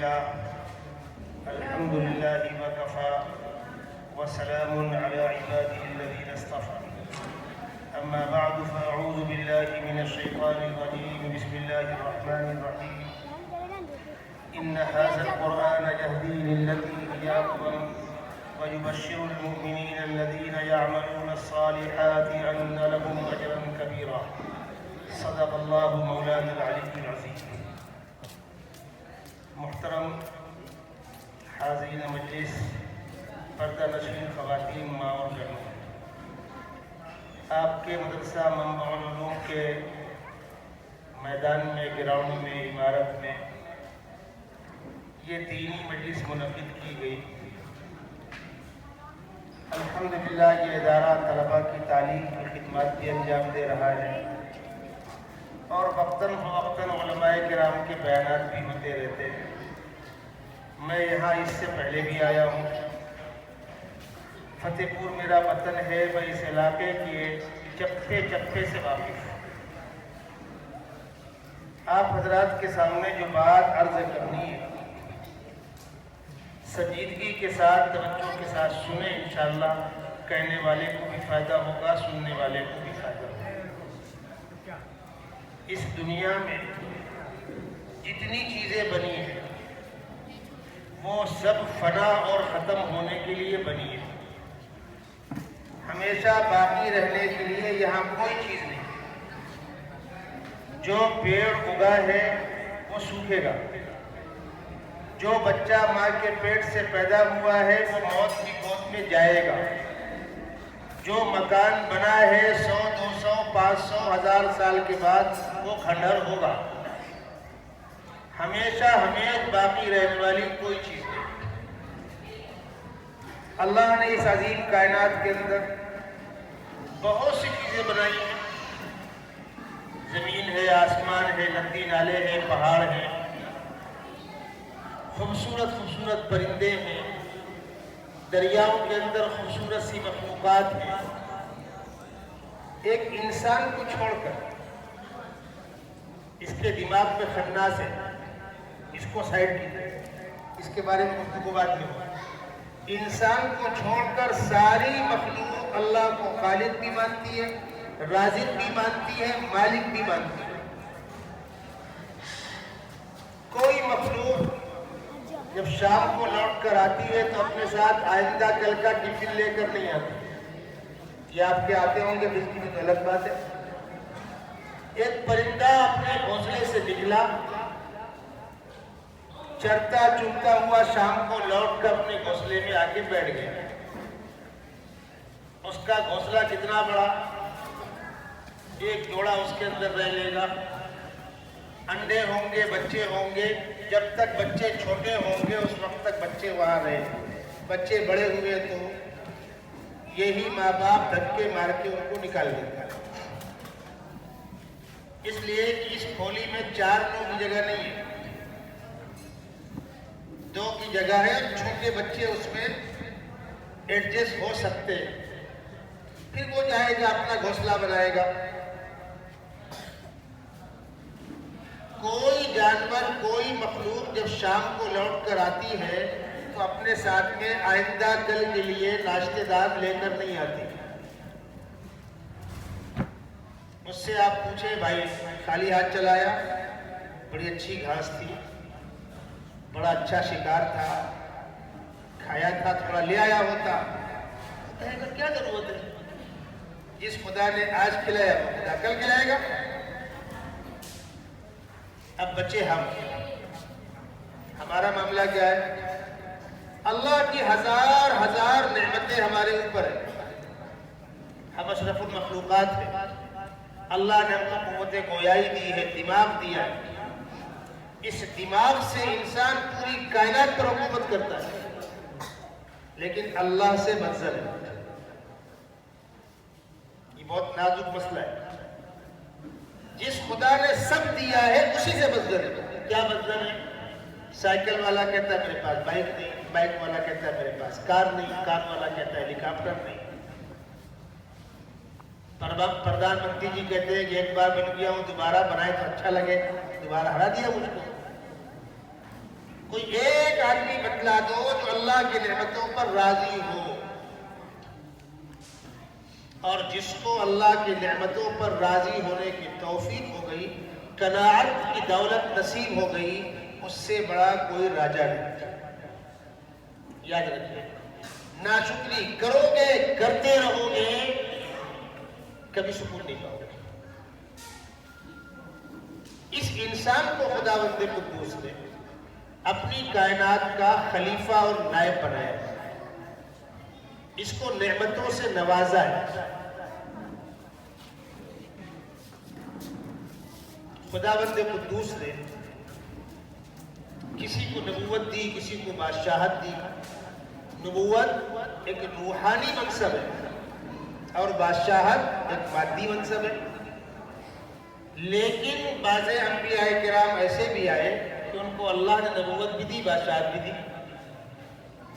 الحمد لله وكفى وسلام على عباده الذين اصطفى. أما بعد فأعوذ بالله من الشيطان الرجيم. بسم الله الرحمن الرحيم. إن هذا القرآن يهدي للتي هي أقوم ويبشر المؤمنين الذين يعملون الصالحات أن لهم أجرا كبيرا. صدق الله مولانا العلي العظيم. محترم حاضرین مجلس، پردہ نشین خواتین، ماں اور بہنوں، آپ کے مدرسہ منبع العلوم کے میدان میں، گراؤنڈ میں، عمارت میں یہ دینی مجلس منعقد کی گئی. الحمدللہ یہ ادارہ طلباء کی تعلیم کی خدمات بھی انجام دے رہا ہے اور وقتاً فوقتاً علماء کرام کے بیانات بھی ہوتے رہتے ہیں. میں یہاں اس سے پہلے بھی آیا ہوں. فتح پور میرا وطن ہے، میں اس علاقے کے چپے چپے سے واقف ہوں. آپ حضرات کے سامنے جو بات عرض کرنی ہے، سنجیدگی کے ساتھ، توجہ کے ساتھ سنیں. انشاءاللہ کہنے والے کو بھی فائدہ ہوگا، سننے والے کو بھی فائدہ ہوگا. اس دنیا میں جتنی چیزیں بنی ہیں وہ سب فنا اور ختم ہونے کے لیے بنی ہے. ہمیشہ باقی رہنے کے لیے یہاں کوئی چیز نہیں. جو پیڑ اگا ہے وہ سوکھے گا، جو بچہ ماں کے پیٹ سے پیدا ہوا ہے وہ موت کی گود میں جائے گا، جو مکان بنا ہے 100 200 500 1000 سال کے بعد وہ کھنڈر ہوگا. ہمیشہ ہمیشہ باقی رہنے والی کوئی چیز نہیں. اللہ نے اس عظیم کائنات کے اندر بہت سی چیزیں بنائی ہیں. زمین ہے، آسمان ہے، ندی نالے ہیں، پہاڑ ہیں، خوبصورت خوبصورت پرندے ہیں، دریاؤں کے اندر خوبصورت سی مخلوقات ہیں. ایک انسان کو چھوڑ کر، اس کے دماغ میں خناس ہے، اس کو سائڈ کیجیے، اس کے بارے میں گفتگو بعد میں ہو. انسان کو چھوڑ کر ساری مخلوق اللہ کو خالق بھی مانتی ہے، رازق بھی مانتی ہے، مالک بھی مانتی ہے. کوئی مخلوق جب شام کو لوٹ کر آتی ہے تو اپنے ساتھ آئندہ کل کا ٹفن لے کر نہیں آتی. یہ آپ کے آتے ہوں گے، بجلی میں تو الگ بات ہے. ایک پرندہ اپنے گھونسلے سے نکلا، چرتا چنتا ہوا شام کو لوٹ کر اپنے گھونسلے میں آ کے بیٹھ گیا. اس کا گھونسلہ کتنا بڑا، ایک جوڑا اس کے اندر رہ لے گا. انڈے ہوں گے، بچے ہوں گے. جب تک بچے چھوٹے ہوں گے اس وقت تک بچے وہاں رہے. بچے بڑے ہوئے تو یہی ماں باپ دھکے مار کے ان کو نکال دیتا ہے. اس لیے کہ اس کھولی میں 4 لوگوں کی جگہ نہیں ہے، 2 کی جگہ ہے. چھوٹے بچے اس میں ایڈجسٹ ہو سکتے ہیں. پھر وہ جائے گا اپنا گھونسلہ بنائے گا. کوئی جانور، کوئی مخلوق جب شام کو لوٹ کر آتی ہے تو اپنے ساتھ میں آئندہ کل کے لیے ناشتے دار لے کر نہیں آتی. مجھ سے آپ پوچھیں بھائی خالی ہاتھ چلایا، بڑی اچھی گھاس تھی، بڑا اچھا شکار تھا، کھایا تھا، تھوڑا لے آیا ہوتا، کہے گا کیا ضرورت ہے؟ جس خدا نے آج کھلایا وہ خدا کل کھلائے گا. اب بچے ہمارا معاملہ کیا ہے؟ اللہ کی ہزار نعمتیں ہمارے اوپر ہیں. ہم اشرف المخلوقات ہیں. اللہ نے ہم کو قوت گویائی دی ہے، دماغ دیا ہے. اس دماغ سے انسان پوری کائنات پر حکومت کرتا ہے، لیکن اللہ سے منزل ہے. یہ بہت نازک مسئلہ ہے. جس خدا نے سب دیا ہے اسی سے منزل ہے. کیا منزل ہے؟ سائیکل والا کہتا ہے میرے پاس بائک نہیں، بائک والا کہتا ہے میرے پاس کار نہیں، کار والا کہتا ہے ہیلی کاپٹر نہیں. پردھان منتری جی کہتے ہیں کہ ایک بار بن گیا ہوں، دوبارہ بنائے تو اچھا لگے، دوبارہ ہرا دیا مجھ کو. کوئی ایک آدمی بتلا دو جو اللہ کی نعمتوں پر راضی ہو، اور جس کو اللہ کی نعمتوں پر راضی ہونے کی توفیق ہو گئی، قناعت کی دولت نصیب ہو گئی، اس سے بڑا کوئی راجا نہیں۔ یاد رکھیں، ناشکری کرو گے، کرتے رہو گے، کبھی سکون نہیں پاؤ گے۔ اس انسان کو خداوند قدوس نے اپنی کائنات کا خلیفہ اور نائب بنایا، اس کو نعمتوں سے نوازا ہے۔ خداوند قدوس نے کسی کو نبوت دی، کسی کو بادشاہت دی۔ نبوت ایک روحانی منصب ہے اور بادشاہت ایک مادی منصب ہے، لیکن بعض انبیاء کرام ایسے بھی آئے کہ ان کو اللہ نے نبوت بھی دی، بادشاہت بھی دی۔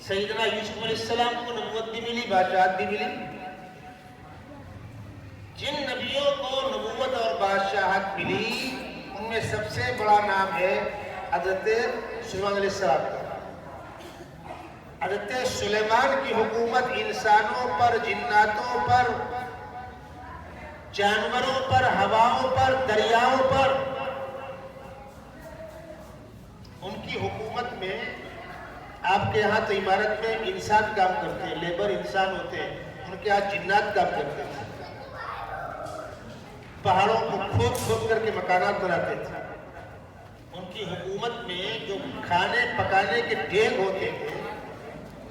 سیدنا یوسف علیہ السلام کو نبوت بھی ملی، بادشاہت بھی ملی۔ جن نبیوں کو نبوت اور بادشاہت ملی ان میں سب سے بڑا نام ہے حضرت سلیمان علیہ السلام کا۔ حضرت سلیمان کی حکومت انسانوں پر، جناتوں پر، جانوروں پر، ہواؤں پر، دریاؤں پر، ان کی حکومت میں آپ کے ہاں تو عمارت میں انسان کام کرتے ہیں، لیبر انسان ہوتے ہیں، ان کے ہاں جنات کام کرتے ہیں، پہاڑوں کو کھود کھود کر کے مکانات بناتے تھے۔ ان کی حکومت میں جو کھانے پکانے کے دیگ ہوتے تھے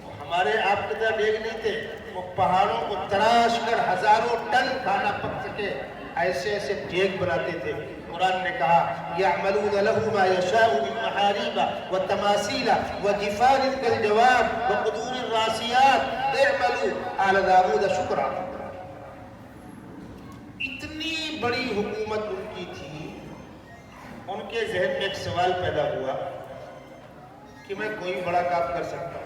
وہ ہمارے آپ کے طرح دیگ نہیں تھے، وہ پہاڑوں کو تراش کر ہزاروں ٹن کھانا پک سکے ایسے ایسے دیگ بناتے تھے۔ قرآن نے کہا یعملون لہ ما یشاء من محاریب وتماثیل وجفان کالجواب وقدور الراسیات اعملوا آل داود شکرا۔ اتنی بڑی حکومت ان کی تھی، ان کے ذہن میں ایک سوال پیدا ہوا کہ میں کوئی بڑا کام کر سکتا ہوں۔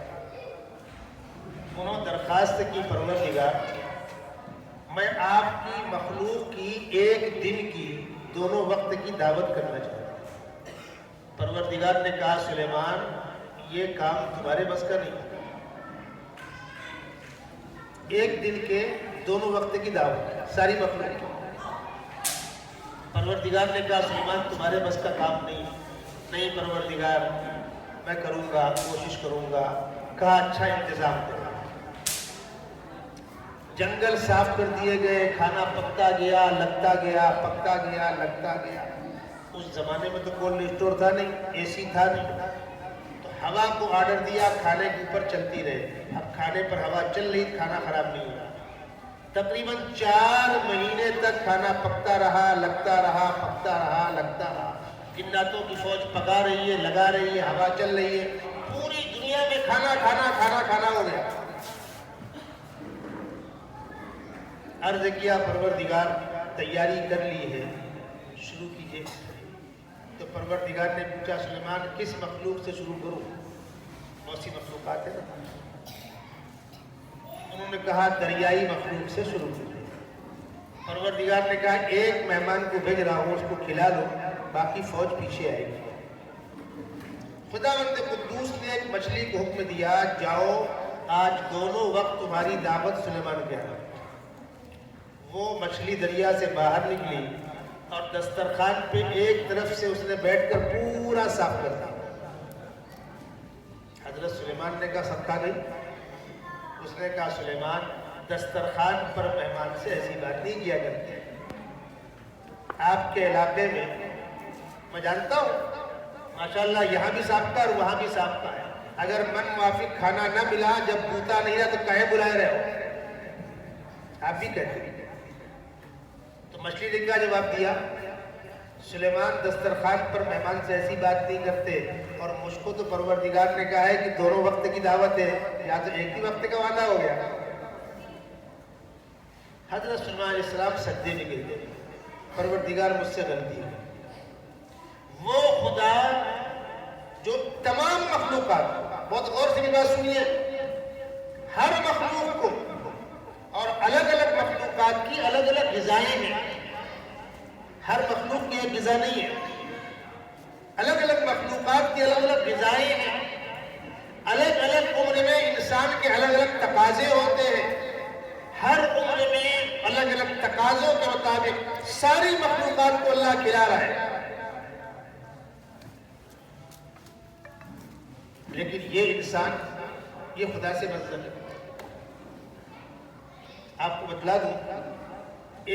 انہوں درخواست کی پروردگار میں آپ کی مخلوق کی ایک دن کی دونوں وقت کی دعوت کرنا چاہتا ہوں۔ پروردگار نے کہا سلیمان یہ کام تمہارے بس کا نہیں، ایک دن کے دونوں وقت کی دعوت ساری مخلوق کی۔ پروردگار نے کہا سلیمان تمہارے بس کا کام نہیں پروردگار میں کروں گا، کوشش کروں گا۔ کہا اچھا انتظام کرو۔ جنگل صاف کر دیے گئے، کھانا پکتا گیا، لگتا گیا، پکتا گیا، لگتا گیا۔ اس زمانے میں تو کولڈ اسٹور تھا نہیں، اے سی تھا نہیں، تو ہوا کو آرڈر دیا کھانے کے اوپر چلتی رہے۔ اب کھانے پر ہوا چل رہی، کھانا خراب نہیں ہوا۔ تقریباً 4 مہینے تک کھانا پکتا رہا، لگتا رہا، پکتا رہا، لگتا رہا۔ جناتوں کی فوج پکا رہی ہے، لگا رہی ہے، ہوا چل رہی ہے، پوری دنیا میں کھانا کھانا کھانا کھانا ہو گیا۔ عرض کیا پروردگار تیاری کر لی ہے، شروع کیجئے۔ تو پروردگار نے پوچھا سلیمان کس مخلوق سے شروع کروں؟ بہت سی مخلوقات ہیں نا۔ انہوں نے کہا دریائی مخلوق سے شروع کیجئے۔ پروردگار نے کہا ایک مہمان کو بھیج رہا ہوں، اس کو کھلا لو، باقی فوج پیچھے آئے گی۔ خداوند قدوس نے ایک مچھلی کو حکم دیا جاؤ آج دونوں وقت تمہاری دعوت سلیمان کے ہاں۔ وہ مچھلی دریا سے باہر نکلی اور دسترخوان پہ ایک طرف سے اس نے بیٹھ کر پورا صاف کر دیا۔ حضرت سلیمان نے کہا سب کھا گئی؟ اس نے کہا سلیمان دسترخوان پر مہمان سے ایسی بات نہیں کیا کرتے۔ آپ کے علاقے میں میں جانتا ہوں ماشاءاللہ یہاں بھی صاف کا اور وہاں بھی صاف کا ہے، اگر من موافق کھانا نہ ملا، جب بوتا نہیں رہا تو کہیں بلائے رہے ہو؟ آپ بھی کہتے ہیں۔ تو مچھلی نے کیا جواب دیا؟ سلیمان دسترخوان پر مہمان سے ایسی بات نہیں کرتے، اور مجھ کو تو پروردگار نے کہا ہے کہ دونوں وقت کی دعوت ہے، یا تو ایک ہی وقت کا وعدہ ہو گیا۔ حضرت سلیمان علیہ السلام سجدے میں گر گئے، پروردگار مجھ سے غلطی ہے۔ وہ خدا جو تمام مخلوقات، بہت غور سے بھی بات سنیے، ہر مخلوق کو اور الگ الگ مخلوقات کی الگ الگ غذائیں ہیں، ہر مخلوق کی ایک غذا نہیں ہے۔ الگ الگ مخلوقات کی الگ الگ غذائیں ہیں، الگ الگ عمر میں انسان کے الگ الگ تقاضے ہوتے ہیں، ہر عمر میں الگ الگ تقاضوں کے مطابق ساری مخلوقات کو اللہ کھلا رہا ہے۔ لیکن یہ انسان یہ خدا سے منزل ہے۔ آپ کو بتلا دوں،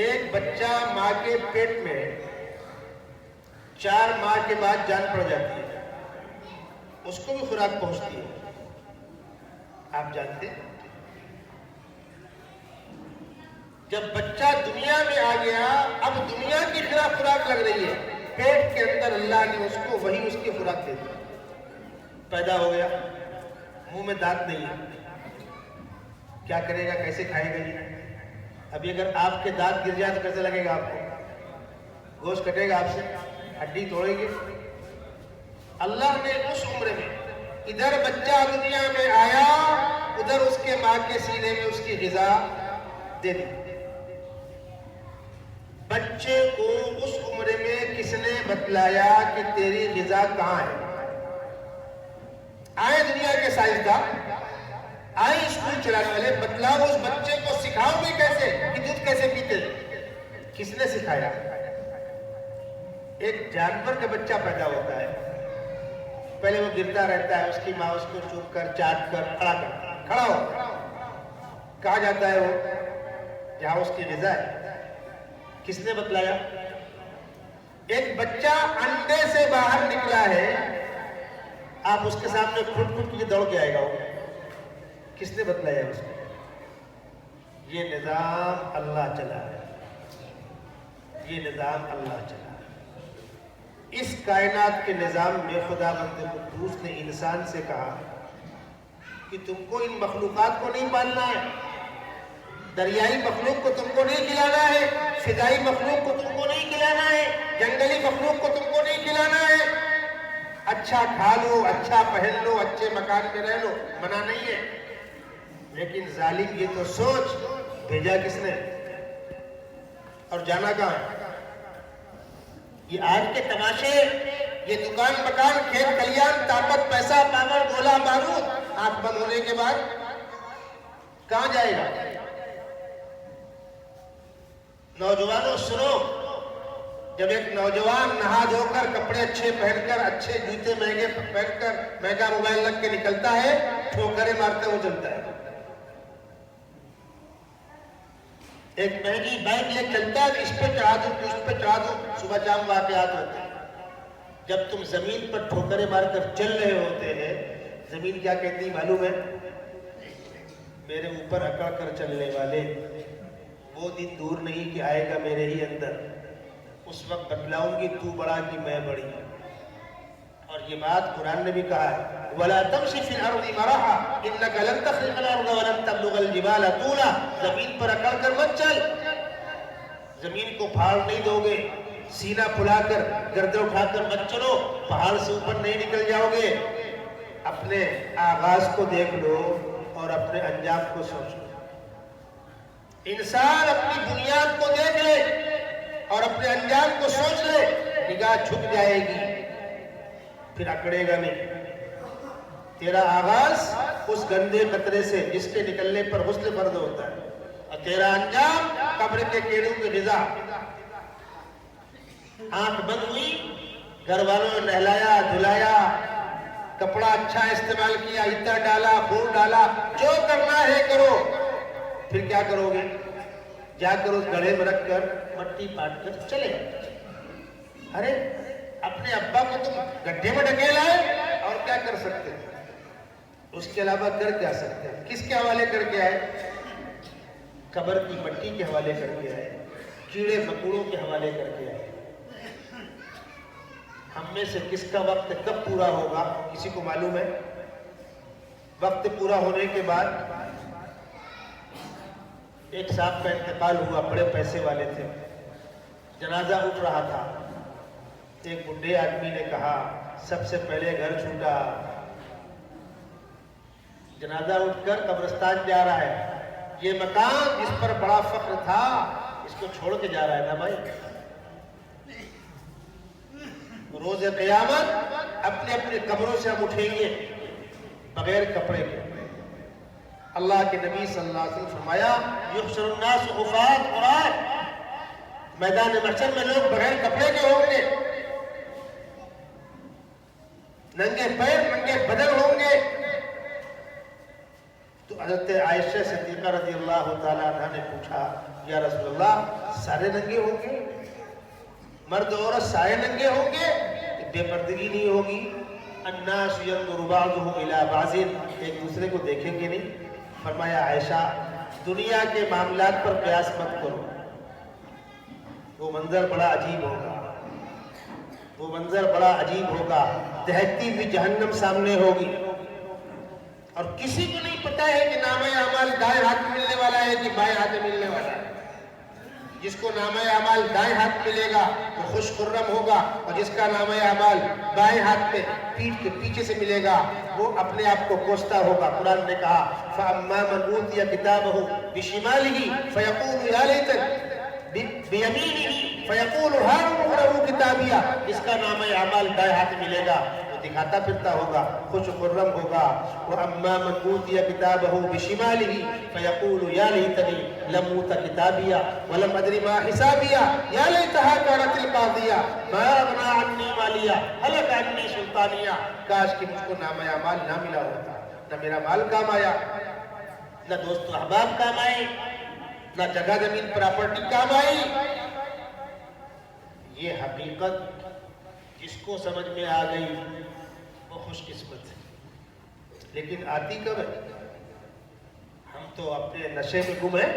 ایک بچہ ماں کے پیٹ میں 4 ماہ کے بعد جان پڑ جاتی ہے، اس کو بھی خوراک پہنچتی ہے، آپ جانتے ہیں؟ جب بچہ دنیا میں آ گیا، اب دنیا کی خلاف خوراک لگ رہی ہے، پیٹ کے اندر اللہ نے اس کو وہی اس کی خوراک دے دی۔ پیدا ہو گیا، منہ میں دانت نہیں ہے، کیا کرے گا، کیسے کھائے گا یہ؟ ابھی اگر آپ کے دانت گر جائے تو کیسے لگے گا آپ کو؟ گوشت کٹے گا آپ سے، ہڈی توڑے گی۔ اللہ نے اس عمر میں ادھر بچہ دنیا میں آیا، ادھر اس کے ماں کے سینے میں اس کی غذا دے دی۔ بچے کو اس عمر میں کس نے بتلایا کہ تیری غذا کہاں ہے؟ آئے دنیا کے سائنسداں، آئے اسکول چلانے والے، بتلاؤ اس بچے کو سکھاؤ گے کیسے کہ دودھ کیسے پیتے؟ کس نے سکھایا؟ ایک جانور کا بچہ پیدا ہوتا ہے، پہلے وہ گرتا رہتا ہے، اس کی ماں اس کو چوم کر چاٹ کر کھڑا ہو، کہاں جاتا ہے وہ؟ جہاں اس کی غذا ہے۔ کس نے بتلایا؟ ایک بچہ انڈے سے باہر نکلا ہے، آپ اس کے سامنے پھٹ کے دوڑ کے آئے گا، وہ کس نے بتلایا اس کو؟ یہ نظام اللہ چلا ہے، یہ نظام اللہ چلا ہے۔ اس کائنات کے نظام میں خدا بند قدوس نے انسان سے کہا کہ تم کو ان مخلوقات کو نہیں پالنا ہے، دریائی مخلوق کو تم کو نہیں کھلانا ہے، فضائی مخلوق کو تم کو نہیں کھلانا ہے، جنگلی مخلوق کو تم کو نہیں کھلانا ہے۔ اچھا کھا لو، اچھا پہن لو، اچھے مکان میں رہ لو، منع نہیں ہے، لیکن ظالم یہ تو سوچ، بھیجا کس نے اور جانا کہاں ہے؟ یہ آج کے تماشے، یہ دکان مکان، کھیت کھلیان، طاقت، پیسہ، پاور، گولہ بارود، آنکھ بند ہونے کے بعد کہاں جائے گا؟ نوجوانوں سنو، جب ایک نوجوان نہا دھو کر، کپڑے اچھے پہن کر، اچھے جوتے مہنگے پہن کر، مہنگا موبائل لگ کے نکلتا ہے، ٹھوکریں مارتے ہوئے چلتا ہے۔ ایک مہنگی بائک لے چلتا ہے، اس پہ چڑھا دوں، اس پہ چڑھا دوں، صبح شام واقعات ہوتے ہیں۔ جب تم زمین پر ٹھوکریں مار کر چل رہے ہوتے ہیں، زمین کیا کہتی معلوم ہے؟ میرے اوپر اکڑ کر چلنے والے، وہ دن دور نہیں کہ آئے گا میرے ہی اندر، اس وقت بتلاؤں گی تو بڑا کہ میں بڑی۔ اور یہ بات قرآن نے بھی کہا ہے، وَلَا تَمْشِ فِي الْأَرْضِ مَرَحًا إِنَّكَ لَن تَخْرِقَ الْأَرْضَ وَلَن تَبْلُغَ الْجِبَالَ طُولًا۔ زمین پر اکڑ کر مت چل، زمین کو پھاڑ نہیں دو گے، سینہ پھلا کر، گردن اٹھا کر مت چلو، پہاڑ سے اوپر نہیں نکل جاؤ گے۔ اپنے آغاز کو دیکھ لو اور اپنے انجام کو سوچ لو۔ انسان اپنی بنیاد کو دیکھ لے اور اپنے انجام کو سوچ لے، نگاہ جھک جائے گی، پھر اکڑے گا نہیں۔ تیرا آغاز اس گندے قطرے سے جس کے نکلنے پر غسل فرض ہوتا ہے، اور تیرا انجام قبر کے کیڑوں کی غذا۔ آنکھ بند ہوئی، گھر والوں نے نہلایا دھلایا، کپڑا اچھا استعمال کیا، عطر ڈالا، خون ڈالا، جو کرنا ہے کرو، پھر کیا کرو گے؟ جا کر اس گڑھے میں رکھ کر مٹی پاٹ کر چلے۔ ارے اپنے ابا کو تم گڈھے میں ڈھکیل آئے، اور کیا کر سکتے ہیں؟ اس کے علاوہ کر کیا سکتے ہیں؟ کس کے حوالے کر کے آئے؟ قبر کی مٹی کے حوالے کر کے آئے، کیڑے مکوڑوں کے حوالے کر کے آئے۔ ہم میں سے کس کا وقت کب پورا ہوگا کسی کو معلوم ہے؟ وقت پورا ہونے کے بعد ایک صاحب کا انتقال ہوا، بڑے پیسے والے تھے، جنازہ اٹھ رہا تھا۔ ایک بڈھے آدمی نے کہا، سب سے پہلے گھر چھوٹا، جنازہ اٹھ کر قبرستان جا رہا ہے، یہ مکان جس پر بڑا فخر تھا اس کو چھوڑ کے جا رہا ہے نا بھائی۔ روز قیامت اپنے اپنے قبروں سے ہم اٹھیں گے بغیر کپڑے کے. اللہ کے نبی صلی اللہ علیہ وسلم فرمایا یحشر الناس حفاۃ عراۃ، میدان محشر میں لوگ بغیر کپڑے کے ہوں گے، ننگے پیر ننگے بدن ہوں گے. تو حضرت عائشہ صدیقہ رضی اللہ تعالیٰ عنہ نے پوچھا یا رسول اللہ سارے ننگے ہوں گے، مرد عورت سارے ننگے ہوں گے، بے پردگی نہیں ہوگی؟ الناس ينظر بعضهم الى بعض، ایک دوسرے کو دیکھیں گے نہیں. فرمایا عائشہ دنیا کے معاملات پر قیاس مت کرو، وہ منظر بڑا عجیب ہوگا، وہ منظر بڑا عجیب ہوگا. دہتی ہوئی جہنم سامنے ہوگی اور کسی کو نہیں پتا ہے کہ نامہ اعمال دائیں ہاتھ میں ملنے والا ہے کہ بائیں ہاتھ میں ملنے والا ہے. جس کو نامہ اعمال دائیں ہاتھ ملے گا وہ خوش خرم ہوگا، اور جس کا نامہ اعمال بائیں ہاتھ میں پیٹھ کے پیچھے سے ملے گا وہ اپنے آپ کو کوستا ہوگا. قرآن نے کہا فَأَمَّا مَنْ أُوتِيَ كِتَابَهُ بِشِمَالِهِ فَيَقُولُ يَا لَيْتَنِي بِيَمِينِهِ فَيَقُولُ هَاؤُمُ اقْرَءُوا کتابیہ. جس کا نامہ اعمال دائیں ہاتھ ملے گا وہ دکھاتا پھرتا ہوگا، خوش خرم ہوگا. وَأَمَّا مَنْ أُوتِيَ كِتَابَهُ بِشِمَالِهِ فَيَقُولُ يَا لَيْتَنِي لَمْ أُوتَ كِتَابِيَهْ وَلَمْ أَدْرِ مَا حِسَابِيَهْ يَا لَيْتَهَا كَانَتِ الْقَاضِيَةَ مَا أَغْنَىٰ عَنِّي مَالِيَهْ هَلَكَ عَنِّي سُلْطَانِيَهْ. کاش کہ مجھ کو نامہ اعمال نہ ملا ہوتا، نہ میرا مال کام آیا، نہ دوست و احباب کام آئے، نہ جگہ زمین پراپرٹی کام آئی. یہ حقیقت جس کو سمجھ میں آ گئی وہ خوش قسمت ہے. لیکن آتی کب ہے؟ ہم تو اپنے نشے میں گم ہیں.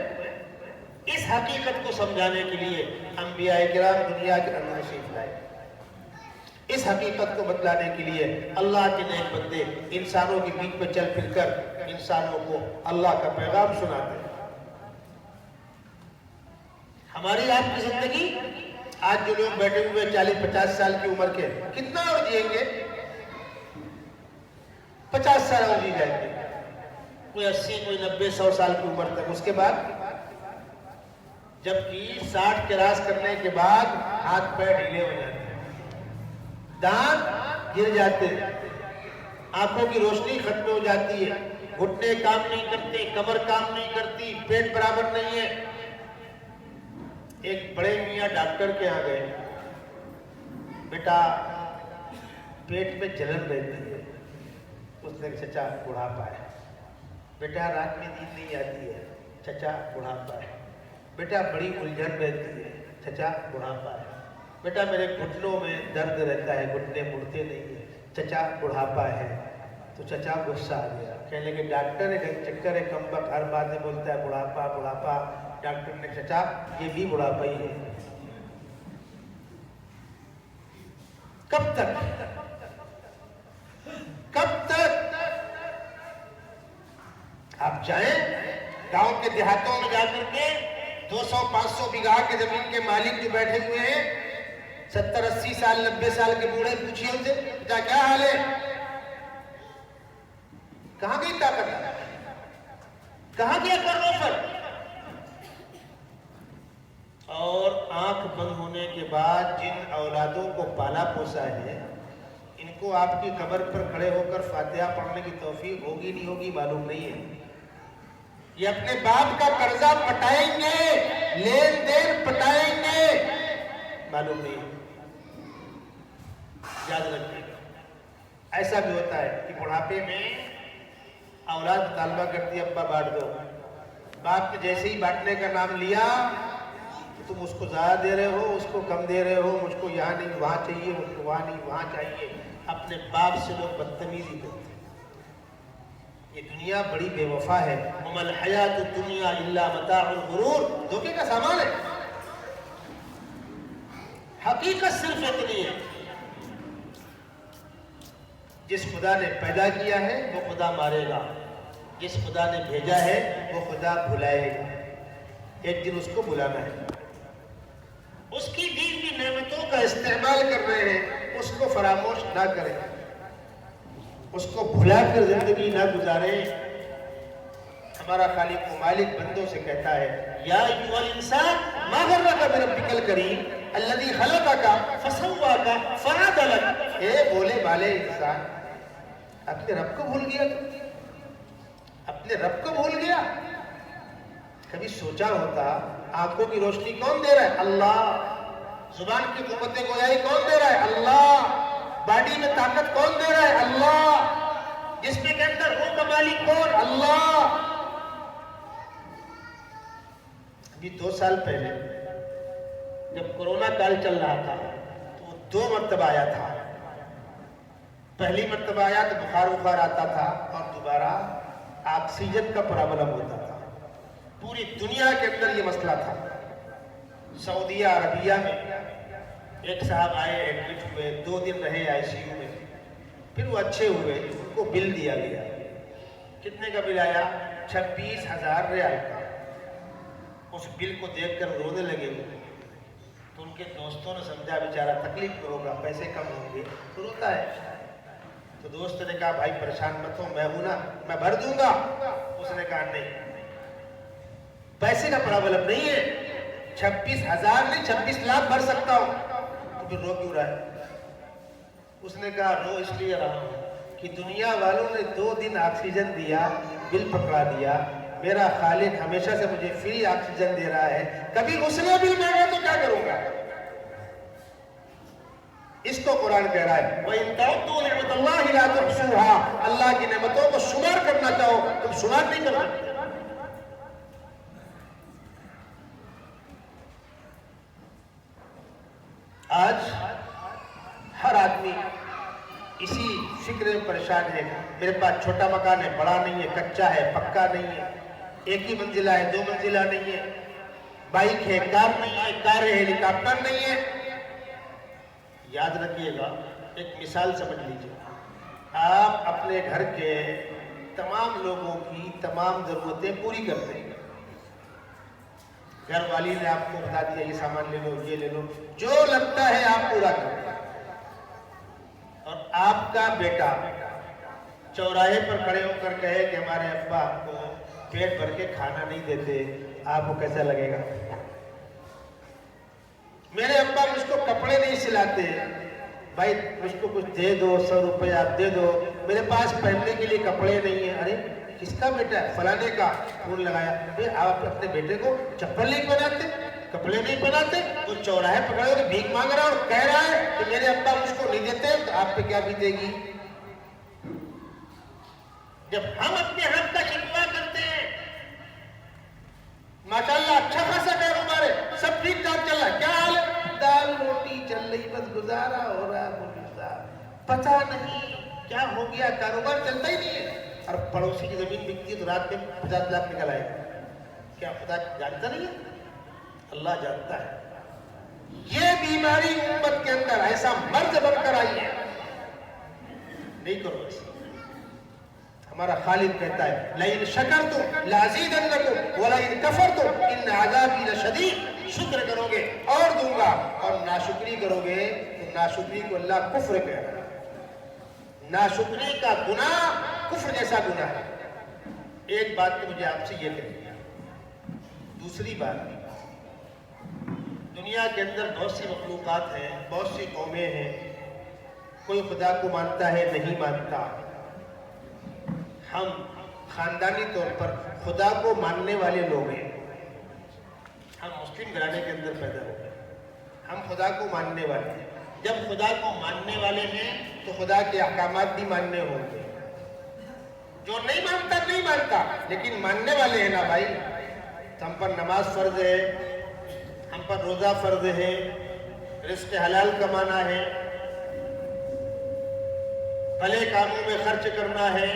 اس حقیقت کو سمجھانے کے لیے انبیاء کرام دنیا کے اندر تشریف لائے. اس حقیقت کو بتلانے کے لیے اللہ کے نیک بندے انسانوں کے بیچ میں چل پھر کر انسانوں کو اللہ کا پیغام سناتے ہیں. ہماری آپ کی زندگی آج جو لوگ بیٹھے ہوئے 40-50 سال کی عمر کے کتنا اور جئیں گے؟ 50 سال اور جی جائیں گے، کوئی 80 کوئی 90-100 سال کی عمر تک. اس کے بعد جبکہ 60 کراس کرنے کے بعد ہاتھ پیر ڈھیلے ہو جاتے ہیں، دانت گر جاتے ہیں، آنکھوں کی روشنی ختم ہو جاتی ہے، گھٹنے کام نہیں کرتے، کمر کام نہیں کرتی، پیٹ برابر نہیں ہے. ایک بڑے میاں ڈاکٹر کے ہاں گئے، بیٹا پیٹ میں جلن رہتی ہے. اس نے کہا چچا بڑھاپا ہے. بیٹا رات میں نیند نہیں آتی ہے. چچا بڑھاپا ہے. بیٹا بڑی الجھن رہتی ہے. چچا بڑھاپا ہے. بیٹا میرے گھٹنوں میں درد رہتا ہے، گھٹنے مڑتے نہیں ہیں. چچا بڑھاپا ہے. تو چچا غصہ آ گیا، کہنے لگے ڈاکٹر ایک چکر ہے، کم وقت ہر بات میں بولتا ہے بڑھاپا بڑھاپا. ڈاکٹر نے چچا یہ بھی بڑھاپا ہی ہے. کب تک کب تک آپ جائیں گاؤں کے دیہاتوں میں جا کر کے 200-500 بیگھہ کے زمین کے مالک جو بیٹھے ہوئے ہیں 70-80 سال 90 سال کے بوڑھے، پوچھئے ان سے بیٹا کیا حال ہے؟ کہاں گئی طاقت؟ کہاں گیا کرنوفر؟ اور آنکھ بند ہونے کے بعد جن اولادوں کو پالا پوسا ہے ان کو آپ کی قبر پر کھڑے ہو کر فاتحہ پڑھنے کی توفیق ہوگی نہیں ہوگی معلوم نہیں ہے. یہ اپنے باپ کا قرضہ پٹائیں گے، لین دین پٹائیں گے، معلوم نہیں ہے. یاد رکھیے ایسا بھی ہوتا ہے کہ بڑھاپے میں اولاد مطالبہ کرتی ہے ابا بانٹ دو. باپ نے جیسے ہی بانٹنے کا نام لیا تم اس کو زیادہ دے رہے ہو، اس کو کم دے رہے ہو، مجھ کو یہاں نہیں وہاں چاہیے، مجھ کو وہاں نہیں وہاں چاہیے. اپنے باپ سے لوگ بدتمیزی کرتے ہیں. یہ دنیا بڑی بے وفا ہے. وَمَا الْحَيَاةُ الدُّنْيَا إِلَّا مَتَاعُ الْغُرُورِ، دھوکے کا سامان ہے. حقیقت صرف اتنی ہے جس خدا نے پیدا کیا ہے وہ خدا مارے گا، جس خدا نے بھیجا ہے وہ خدا بھلائے گا. ایک دن اس کو بلانا ہے. اس کی دی ہوئی نعمتوں کا استعمال کر رہے ہیں، اس کو فراموش نہ کریں، اس کو بھلا کر زندگی نہ گزاریں. ہمارا خالق و مالک بندوں سے کہتا ہے یا ایھا الانسان ما غرک بربک الکریم، الذی خلقک فسواک فعدلک، اے بولے بالے انسان، اپنے رب کو بھول گیا تو؟ اپنے رب کو بھول گیا؟ کبھی سوچا ہوتا آنکھوں کی روشنی کون دے رہا ہے؟ اللہ۔ زبان کی قوت گویائی کون دے رہا ہے؟ اللہ۔ باڈی میں طاقت کون دے رہا ہے؟ اللہ۔ جسم کے اندر روح کا مالک کون؟ اللہ۔ ابھی 2 سال پہلے جب کورونا کال چل رہا تھا تو 2 مرتبہ آیا تھا۔ پہلی مرتبہ آیا تو بخار آتا تھا اور دوبارہ آکسیجن کا پرابلم ہوتا تھا۔ پوری دنیا کے اندر یہ مسئلہ تھا۔ سعودیہ عربیہ میں ایک صاحب آئے، ایڈمٹ ہوئے، 2 دن رہے ICU میں، پھر وہ اچھے ہوئے، ان کو بل دیا گیا۔ کتنے کا بل آیا؟ 26,000 ریال کا۔ اس بل کو دیکھ کر رونے لگے ہوئے، تو ان کے دوستوں نے سمجھا بیچارہ تکلیف میں ہوگا، پیسے کم ہوں گے تو روتا ہے۔ تو دوست نے کہا بھائی پریشان مت ہو، میں ہوں نا، میں بھر دوں گا۔ اس نے کہا نہیں، پیسے کا پرابلم نہیں ہے، 26,000 نہیں 26 لاکھ بھر سکتا ہوں۔ تو پھر رو کیوں رہا ہے؟ اس نے کہا رو اس لیے رہا ہوں کہ دنیا والوں نے 2 دن آکسیجن دیا، بل پکڑا دیا، میرا خالق ہمیشہ سے مجھے فری آکسیجن دے رہا ہے، کبھی اس نے بل مانگا تو کیا کروں گا؟ اس کو قرآن کہہ رہا ہے وَإِن تَعُدُّوا نِعْمَتَ اللَّهِ لَا تُحْصُوهَا، اللہ کی نعمتوں کو شمار کرنا چاہو تم شمار نہیں کر سکتے۔ آج ہر آدمی اسی فکر میں پریشان ہے، میرے پاس چھوٹا مکان ہے، بڑا نہیں ہے، کچا ہے، پکا نہیں ہے، 1 ہی منزلہ ہے، 2 منزلہ نہیں ہے، بائک ہے، کار نہیں ہے، کار ہے، ہیلی کاپٹر نہیں ہے۔ یاد رکھیے گا، ایک مثال سمجھ لیجیے، آپ اپنے گھر کے تمام لوگوں کی تمام ضرورتیں پوری کرتے ہیں۔ گھر والی نے آپ کو بتا دیا یہ سامان لے لو، یہ لے لو، جو لگتا ہے آپ پورا کرتے ہیں۔ اور آپ کا بیٹا چوراہے پر کھڑے ہو کر کہے کہ ہمارے ابا آپ کو پیٹ بھر کے کھانا نہیں دیتے، آپ کو کیسا لگے گا؟ میرے ابا مجھ کو کپڑے نہیں سلاتے، بھائی مجھ کو کچھ دے دو، 100 روپے دے دو، میرے پاس پہننے کے لیے کپڑے نہیں ہیں۔ ارے کس کا بیٹا ہے؟ فلانے کا۔ فون لگایا، آپ اپنے بیٹے کو چپل نہیں پہناتے، کپڑے نہیں پہناتے، وہ چوراہے پکڑے ہو بھیک مانگ رہا اور کہہ رہا ہے کہ میرے ابا مجھ کو نہیں دیتے، تو آپ پہ کیا بیتے گی؟ جب ہم اپنے حق کا شکوہ کرتے ہیں، ماشاءاللہ اچھا خاصا کاروبار ہے، سب ٹھیک ٹھاک چل رہا ہے، کیا حال ہے؟ دال روٹی چل رہی، بس گزارا ہو رہا ہے، پتہ نہیں کیا ہو گیا، کاروبار چلتا ہی نہیں ہے۔ اور پڑوسی کی زمین بکتی ہے تو رات میں 50 لاکھ نکل آئے، کیا خدا جانتا نہیں ہے؟ اللہ جانتا ہے۔ یہ بیماری امت کے اندر ایسا مرض بن کر آئی ہے، نہیں کرو ایسا۔ ہمارا خالق کہتا ہے لَإِن شَكَرْتُمْ لَأَزِيدَنَّكُمْ وَلَإِن كَفَرْتُمْ إِنَّ عَذَابِي لَشَدِيدٌ، شکر کرو گے اور دوں گا، اور ناشکری کرو گے تو ناشکری کو اللہ کفر کہہ رہا ہے۔ ناشکری کا گناہ کفر جیسا گناہ ہے۔ ایک بات تو مجھے آپ سے یہ کہنی ہے۔ دوسری بات، دنیا کے اندر بہت سی مخلوقات ہیں، بہت سی قومیں ہیں، کوئی خدا کو مانتا ہے، نہیں مانتا۔ ہم خاندانی طور پر خدا کو ماننے والے لوگ ہیں، ہم مسلم گھرانے کے اندر پیدا ہو گئے، ہم خدا کو ماننے والے ہیں۔ جب خدا کو ماننے والے ہیں تو خدا کے احکامات بھی ماننے ہوں گے۔ جو نہیں مانتا نہیں مانتا، لیکن ماننے والے ہیں نا بھائی، تو ہم پر نماز فرض ہے، ہم پر روزہ فرض ہے، رزق حلال کمانا ہے، بھلے کاموں میں خرچ کرنا ہے،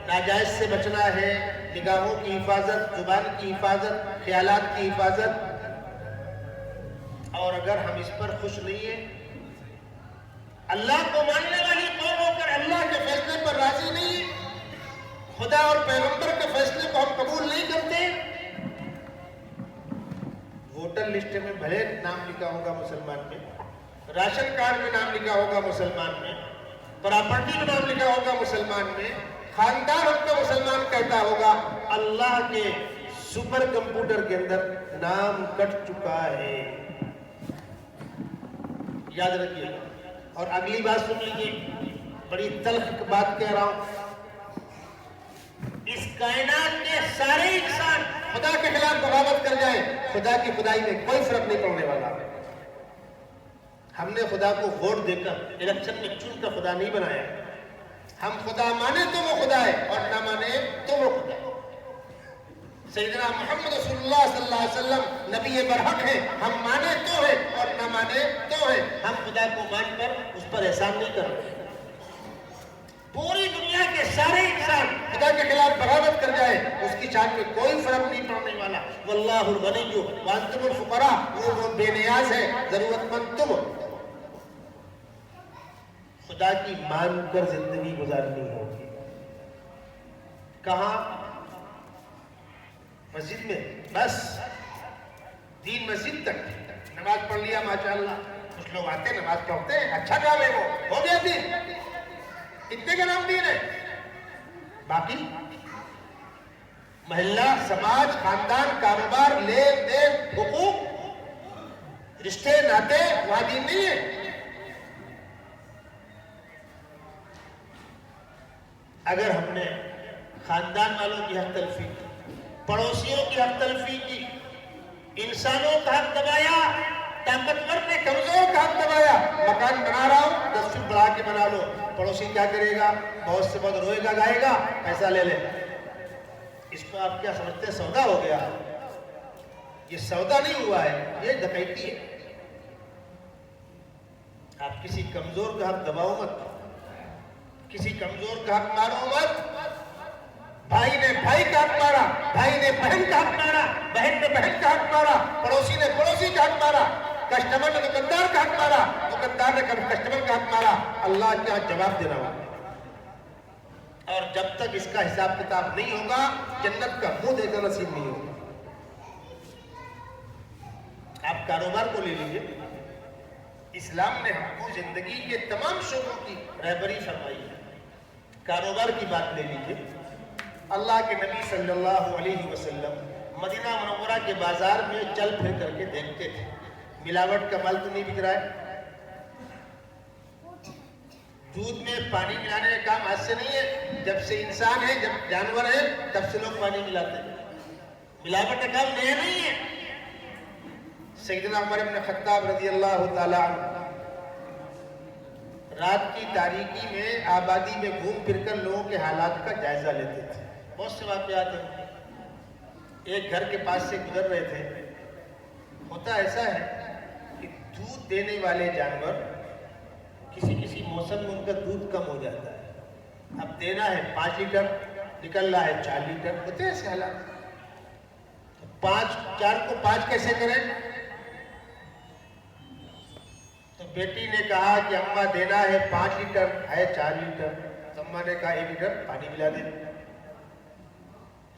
ناجائز سے بچنا ہے، نگاہوں کی حفاظت، زبان کی حفاظت، خیالات کی حفاظت۔ اور اگر ہم اس پر خوش نہیں ہیں، اللہ کو ماننے والی قوم ہو کر اللہ کے فیصلے پر راضی نہیں ہے، خدا اور پیغمبر کے فیصلے کو ہم قبول نہیں کرتے، ووٹر لسٹ میں بھلے نام لکھا ہوگا مسلمان میں، راشن کارڈ میں نام لکھا ہوگا مسلمان میں، پراپرٹی میں نام لکھا ہوگا مسلمان میں، خاندان ہم کو مسلمان کہتا ہوگا، اللہ کے سپر کمپیوٹر کے اندر نام کٹ چکا ہے۔ یاد رکھیے گا. اور اگلی بات سن لیجیے، بڑی تلخ بات کہہ رہا ہوں. اس کائنات کے سارے انسان خدا کے خلاف بغاوت کر جائیں، خدا کی خدائی میں کوئی فرق نہیں پڑنے والا. ہم نے خدا کو ووٹ دے کر الیکشن میں چن کر خدا نہیں بنایا. ہم خدا مانے تو وہ خدا ہے اور نہ مانے تو وہ خدا ہے. سیدنا محمد رسول اللہ صلی اللہ علیہ وسلم نبی برحق ہیں، ہم مانے تو ہیں اور نہ مانے تو ہیں. ہم خدا کو مان کر اس پر احسان نہیں کر رہے. پوری دنیا کے سارے انسان خدا کے خلاف بغاوت کر جائے، اس کی شان میں کوئی فرق نہیں پڑنے والا. واللہ الغنی وانتم الفقراء، وہ بے نیاز ہے، ضرورت مند تم. خدا کی مان کر زندگی گزارنی ہوگی. کہاں؟ مسجد میں. بس دین مسجد تک. نماز پڑھ لیا ماشاءاللہ، کچھ لوگ آتے ہیں نماز پڑھتے ہیں، اچھا کام ہے، وہ ہو گیا دین. اتنے کا نام دین ہے. باقی محلہ، سماج، خاندان، کاروبار، لین دین، حقوق، رشتے ناتے، وہاں دین نہیں ہے. اگر ہم نے خاندان والوں کی حق تلفی کی، پڑوسیوں کی حق تلفی کی، انسانوں کا حق دبایا، طاقتور نے کمزور کا حق دبایا. مکان بنا رہا ہوں 10 فٹ بڑھا کے بنا لو. پڑوسی کیا کرے گا؟ بہت سے بہت روئے گا، گائے گا، پیسہ لے لے. اس کو آپ کیا سمجھتے ہیں؟ سودا ہو گیا. یہ سودا نہیں ہوا ہے، یہ ڈکیتی ہے. آپ کسی کمزور کا حق دباؤ مت، کسی کمزور کا حق مارو مت. بھائی نے بھائی کا حق مارا، بھائی نے بہن کا حق مارا، بہن نے بہن کا حق مارا، پڑوسی نے پڑوسی کا حق مارا، کسٹمر نے دکاندار کا حق مارا، دکاندار نے کسٹمر کا حق مارا. اللہ کیا جواب دینا ہوگا. اور جب تک اس کا حساب کتاب نہیں ہوگا، جنت کا منہ دیکھنا نصیب نہیں ہوگا. آپ کاروبار کو لے لیجیے. اسلام نے ہم کو زندگی کے تمام شعبوں کی رہبری فرمائی ہے. کاروبار کی بات لے لیجیے. اللہ کے نبی صلی اللہ علیہ وسلم مدینہ منورہ کے بازار میں چل پھر کر کے دیکھتے تھے، ملاوٹ کا مال تو نہیں بک رہا ہے. دودھ میں پانی ملانے کا کام آج سے نہیں ہے. جب سے انسان ہے، جب جانور ہے، تب سے لوگ پانی ملاتے ہیں. ملاوٹ کا کام نیا نہیں ہے. سیدنا عمر بن خطاب رضی اللہ تعالیٰ عنہ رات کی تاریکی میں آبادی میں گھوم پھر کر لوگوں کے حالات کا جائزہ لیتے تھے. بہت سے واقعات ہیں. ایک گھر کے پاس سے گزر رہے تھے. ہوتا ایسا ہے کہ دودھ دینے والے جانور کسی موسم میں ان کا دودھ کم ہو جاتا ہے. اب دینا ہے 5 لیٹر، نکل رہا ہے 4 لیٹر. ہوتے ہیں ایسے حالات. 4 کو 5 کیسے کریں؟ تو بیٹی نے کہا کہ اماں دینا ہے 5 لیٹر، ہے 4 لیٹر. تو اماں نے کہا 1 لیٹر پانی ملا دے.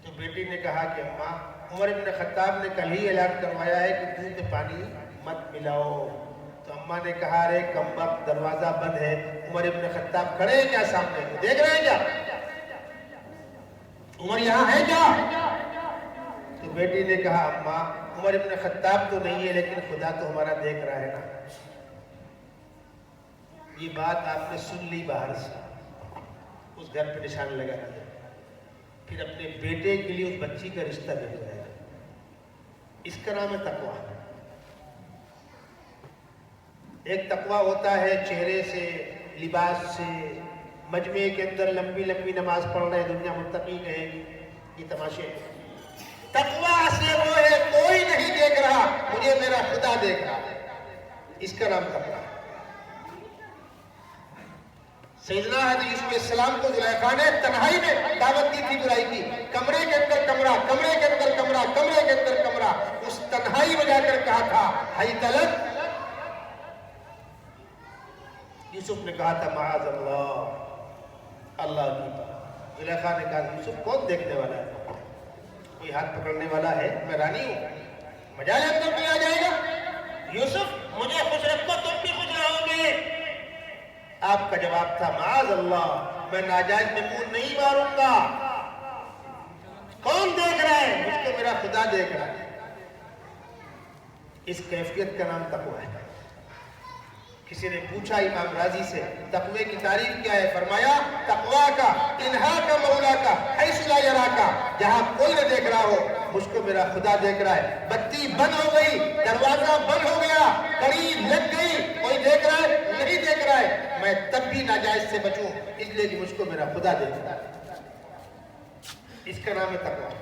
تو بیٹی نے کہا کہ اماں، عمر بن خطاب نے کل ہی اعلان کروایا ہے کہ دودھ میں پانی مت ملاؤ. تو اماں نے کہا ارے کم وقت، دروازہ بند ہے. عمر بن خطاب کھڑے ہیں کیا سامنے؟ دیکھ رہے ہیں کیا عمر یہاں ہے کیا؟ تو بیٹی نے کہا اماں، عمر بن خطاب تو نہیں ہے لیکن خدا تو ہمارا دیکھ رہا ہے نا. یہ بات آپ نے سن لی باہر سے، اس گھر پہ نشان لگا دیا. پھر اپنے بیٹے کے لیے اس بچی کا رشتہ بھیج رہے ہیں. اس کا نام ہے تقویٰ. ایک تقویٰ ہوتا ہے چہرے سے، لباس سے. مجمع کے اندر لمبی لمبی نماز پڑھ رہے ہیں، دنیا متقی کہے گی یہ تماشے. تقویٰ سے وہ ہے کوئی نہیں دیکھ رہا، مجھے میرا خدا دیکھ رہا. اس کا نام تقویٰ. سیدنا حضرت یوسف علیہ السلام کو زلیخا نے تنہائی میں دعوت دی تھی برائی کی. کمرے کے اندر کمرہ، کمرے کے اندر کمرہ، کمرے کے اندر کمرہ. اس تنہائی میں جا کر کہا تھا حیدلت. یوسف نے کہا تھا معاذ اللہ، اللہ کی بات. زلیخا نے کہا یوسف کون دیکھنے والا ہے؟ کوئی ہاتھ پکڑنے والا ہے؟ میں رانی ہوں، مجال اندر بھی آ جائے گا. یوسف مجھے خوش رکھو، تم بھی خوش رہو گے. آپ کا جواب تھا معاذ اللہ، میں ناجائز میں منہ نہیں ماروں گا. کون دیکھ رہا ہے؟ مجھ کو میرا خدا دیکھ رہا ہے. اس کیفیت کا نام تقویٰ ہے. کسی نے پوچھا امام راضی سے تقوی کی تعریف کیا ہے؟ فرمایا تقوی کا انہا کا مولا کا حیث لا یرا کا، جہاں کوئی نہ دیکھ رہا ہو مجھ کو میرا خدا دیکھ رہا ہے۔ بتی بند ہو گئی، دروازہ بند ہو گیا، کڑی لگ گئی، کوئی دیکھ رہا ہے نہیں دیکھ رہا ہے، میں تب بھی ناجائز سے بچوں اس لیے کہ مجھ کو میرا خدا دیکھ رہا ہے۔ اس کا نام ہے تقوی۔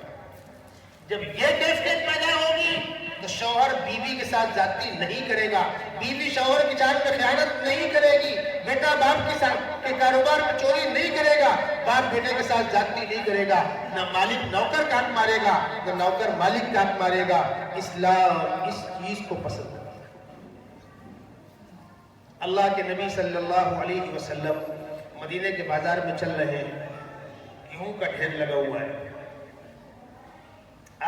جب یہ کیفیت پیدا ہوگی تو شوہر بیوی کے ساتھ زیادتی نہیں کرے گا، بیوی شوہر کی جان میں خیانت نہیں کرے گی، بیٹا باپ کے ساتھ کے کاروبار میں چوری نہیں کرے گا، باپ بیٹے کے ساتھ زیادتی نہیں کرے گا، نہ مالک نوکر کاٹ مارے گا نہ نوکر مالک کاٹ مارے گا۔ اسلام اس چیز کو پسند کرتا ہے۔ اللہ کے نبی صلی اللہ علیہ وسلم مدینے کے بازار میں چل رہے ہیں، گیہوں کا ڈھیر لگا ہوا ہے۔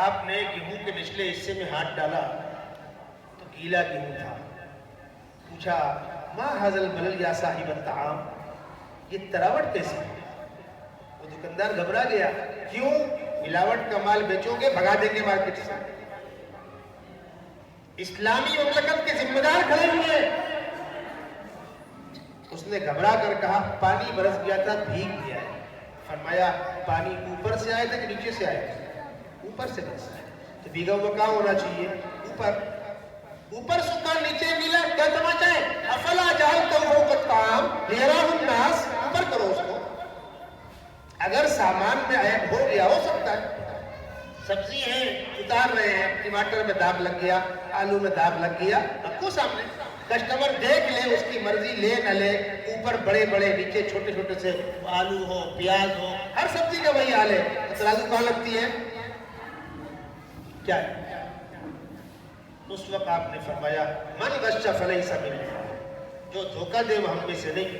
آپ نے گیہوں کے نچلے حصے میں ہاتھ ڈالا تو گیلا گیہوں تھا۔ پوچھا ما ھذا البلل یا صاحب الطعام، یہ تراوٹ کیسی ہے؟ وہ دکاندار گھبرا گیا، کیوں؟ ملاوٹ کا مال بیچو گے بھگا دیں گے مارکیٹ سے۔ اسلامی مملکت کے ذمہ دار کھڑے ہوئے۔ اس نے گھبرا کر کہا پانی برس گیا تھا بھیگ گیا ہے۔ فرمایا پانی اوپر سے آئے تھا کہ نیچے سے آئے تھے؟ اوپر سے برسا ہے، تو بھیگا ہوا کہاں ہونا چاہیے؟ اوپر۔ اوپر سکا نیچے ملا، کیا تماشا ہے؟ افلا جعلتہ فوق الطعام لیراہ الناس، اوپر کرو اس کو۔ اگر سامان میں عیب ہو گیا، ہو سکتا ہے سبزی ہے اتار رہے ہیں، ٹماٹر میں داغ لگ گیا، آلو میں داغ لگ گیا، رکھو سامنے، کسٹمر دیکھ لے، اس کی مرضی لے نہ لے، اوپر بڑے بڑے نیچے چھوٹے چھوٹے سے آلو ہو پیاز ہو، ہر سبزی کا وہی حال ہے۔ ترازو کہاں لگتی ہے؟ کیا ہے؟ اس وقت آپ نے فرمایا من غش فلیس منی، جو دھوکہ دے وہ ہم میں سے نہیں،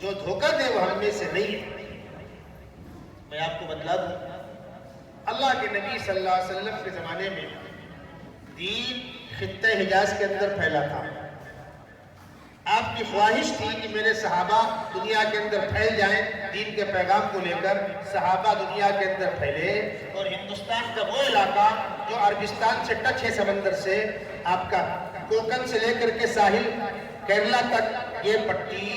جو دھوکہ دے وہ ہم میں سے نہیں۔ میں آپ کو بتلا دوں، اللہ کے نبی صلی اللہ علیہ وسلم کے زمانے میں دین خطہ حجاز کے اندر پھیلا تھا۔ آپ کی خواہش تھی کہ میرے صحابہ دنیا کے اندر پھیل جائیں، دین کے پیغام کو لے کر صحابہ دنیا کے اندر پھیلے، اور ہندوستان کا وہ علاقہ جو عربستان سے ٹچ ہے سمندر سے، آپ کا کوکن سے لے کر کے ساحل کیرلا تک، یہ پٹی،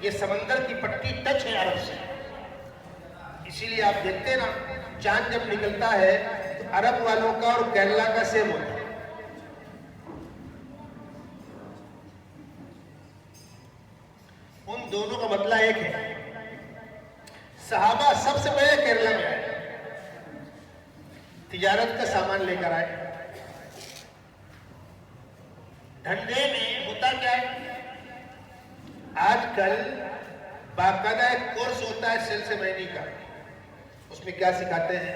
یہ سمندر کی پٹی ٹچ ہے عرب سے۔ اسی لیے آپ دیکھتے ہیں نا، چاند جب نکلتا ہے تو عرب والوں کا اور کیرلا کا سیم ہوتا ہے۔ ان دونوں کا مطلب ایک ہے۔ صحابہ سب سے پہلے کیرلا میں آئے، تجارت کا سامان لے کر آئے۔ دھندے میں ہوتا کیا ہے؟ آج کل باقاعدہ ایک کورس ہوتا ہے سیلس مینی کا، اس میں کیا سکھاتے ہیں؟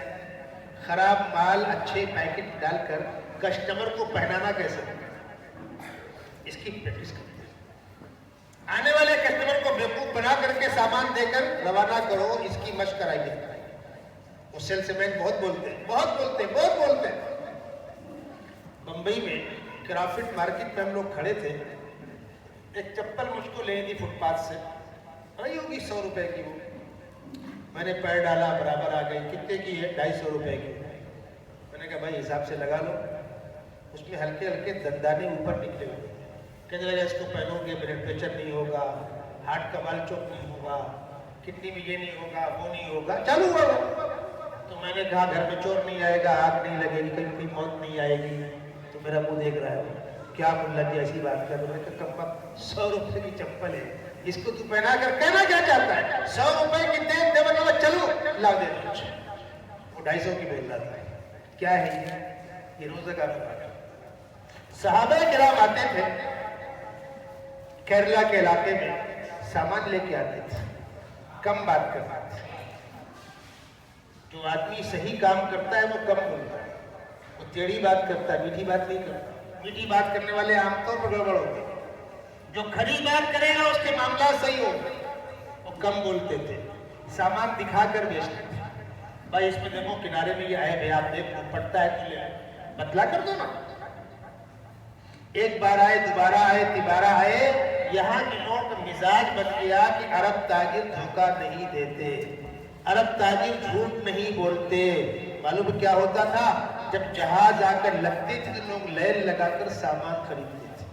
خراب مال اچھے پیکٹ ڈال کر کسٹمر کو پہنانا کیسے، اس کی پریکٹس کرتے ہیں۔ آنے والے کسٹمر کو بیوقوف بنا کر کے سامان دے کر روانہ کرو، اس کی مشق کرائیے۔ وہ سیلس مین بہت بولتے ہیں، بہت بولتے ہیں، بہت بولتے ہیں۔ بمبئی میں کرافٹ مارکیٹ میں ہم لوگ کھڑے تھے، ایک چپل مجھ کو لینی تھی فٹ پاتھ سے، رہی ہوگی 100 روپے کی، وہ میں نے پیر ڈالا برابر آ گئی، کتنے کی ہے؟ 250 روپے کی۔ میں نے کہا بھائی حساب سے لگا لو۔ اس میں ہلکے ہلکے دندانے اوپر نکلے ہوئے، کہنے لگا اس کو پہنو گے بلڈ پریشر نہیں ہوگا، ہارٹ کا بال چوک نہیں ہوگا، کڈنی میں یہ نہیں ہوگا، وہ نہیں ہوگا، چالو ہوا وہ۔ تو میں نے کہا گھر میں چور نہیں آئے گا، آگ نہیں لگے گی، کہیں کوئی موت نہیں آئے گی۔ تو میرا منہ دیکھ رہا ہے، کیا ملا جی ایسی بات کر رہے ہیں؟ کم 100 روپے کی چپل ہے، اس کو تو پہنا کر کہنا کیا چاہتا ہے؟ 100 روپے کی دے ورنہ چلو لا دے دو۔ وہ 250 کی بھیج رہا تھا۔ کیا ہے یہ روزہ کا روزہ۔ صحابہ کرام آتے تھے کیرلا کے علاقے میں، سامان لے کے آتے تھے، کم بات کرتے تھے۔ جو آدمی صحیح کام کرتا ہے وہ کم بولتا ہے، وہ ٹیڑھی بات کرتا ہے، میٹھی بات نہیں کرتا۔ میٹھی بات کرنے والے عام طور پر گڑبڑ ہوتے ہیں، جو کھری بات کرے گا اس کے معاملات صحیح ہوتے ہیں۔ وہ کم بولتے تھے، سامان دکھا کر بیچتے تھے۔ بھائی اس میں دیکھو کنارے میں یہ عیب ہے، آپ دیکھو پڑتا ہے تو لے بتلا کر دو نا۔ ایک بار آئے، دوبارہ آئے، تیبارہ آئے، یہاں کے لوگوں کا مزاج بن گیا کہ عرب تاجر دھوکہ نہیں دیتے، عرب تاجر جھوٹ نہیں بولتے۔ معلوم کیا ہوتا تھا؟ جب جہاز آ کر لگتے تھے تو لوگ لین لگا کر سامان خریدتے تھے۔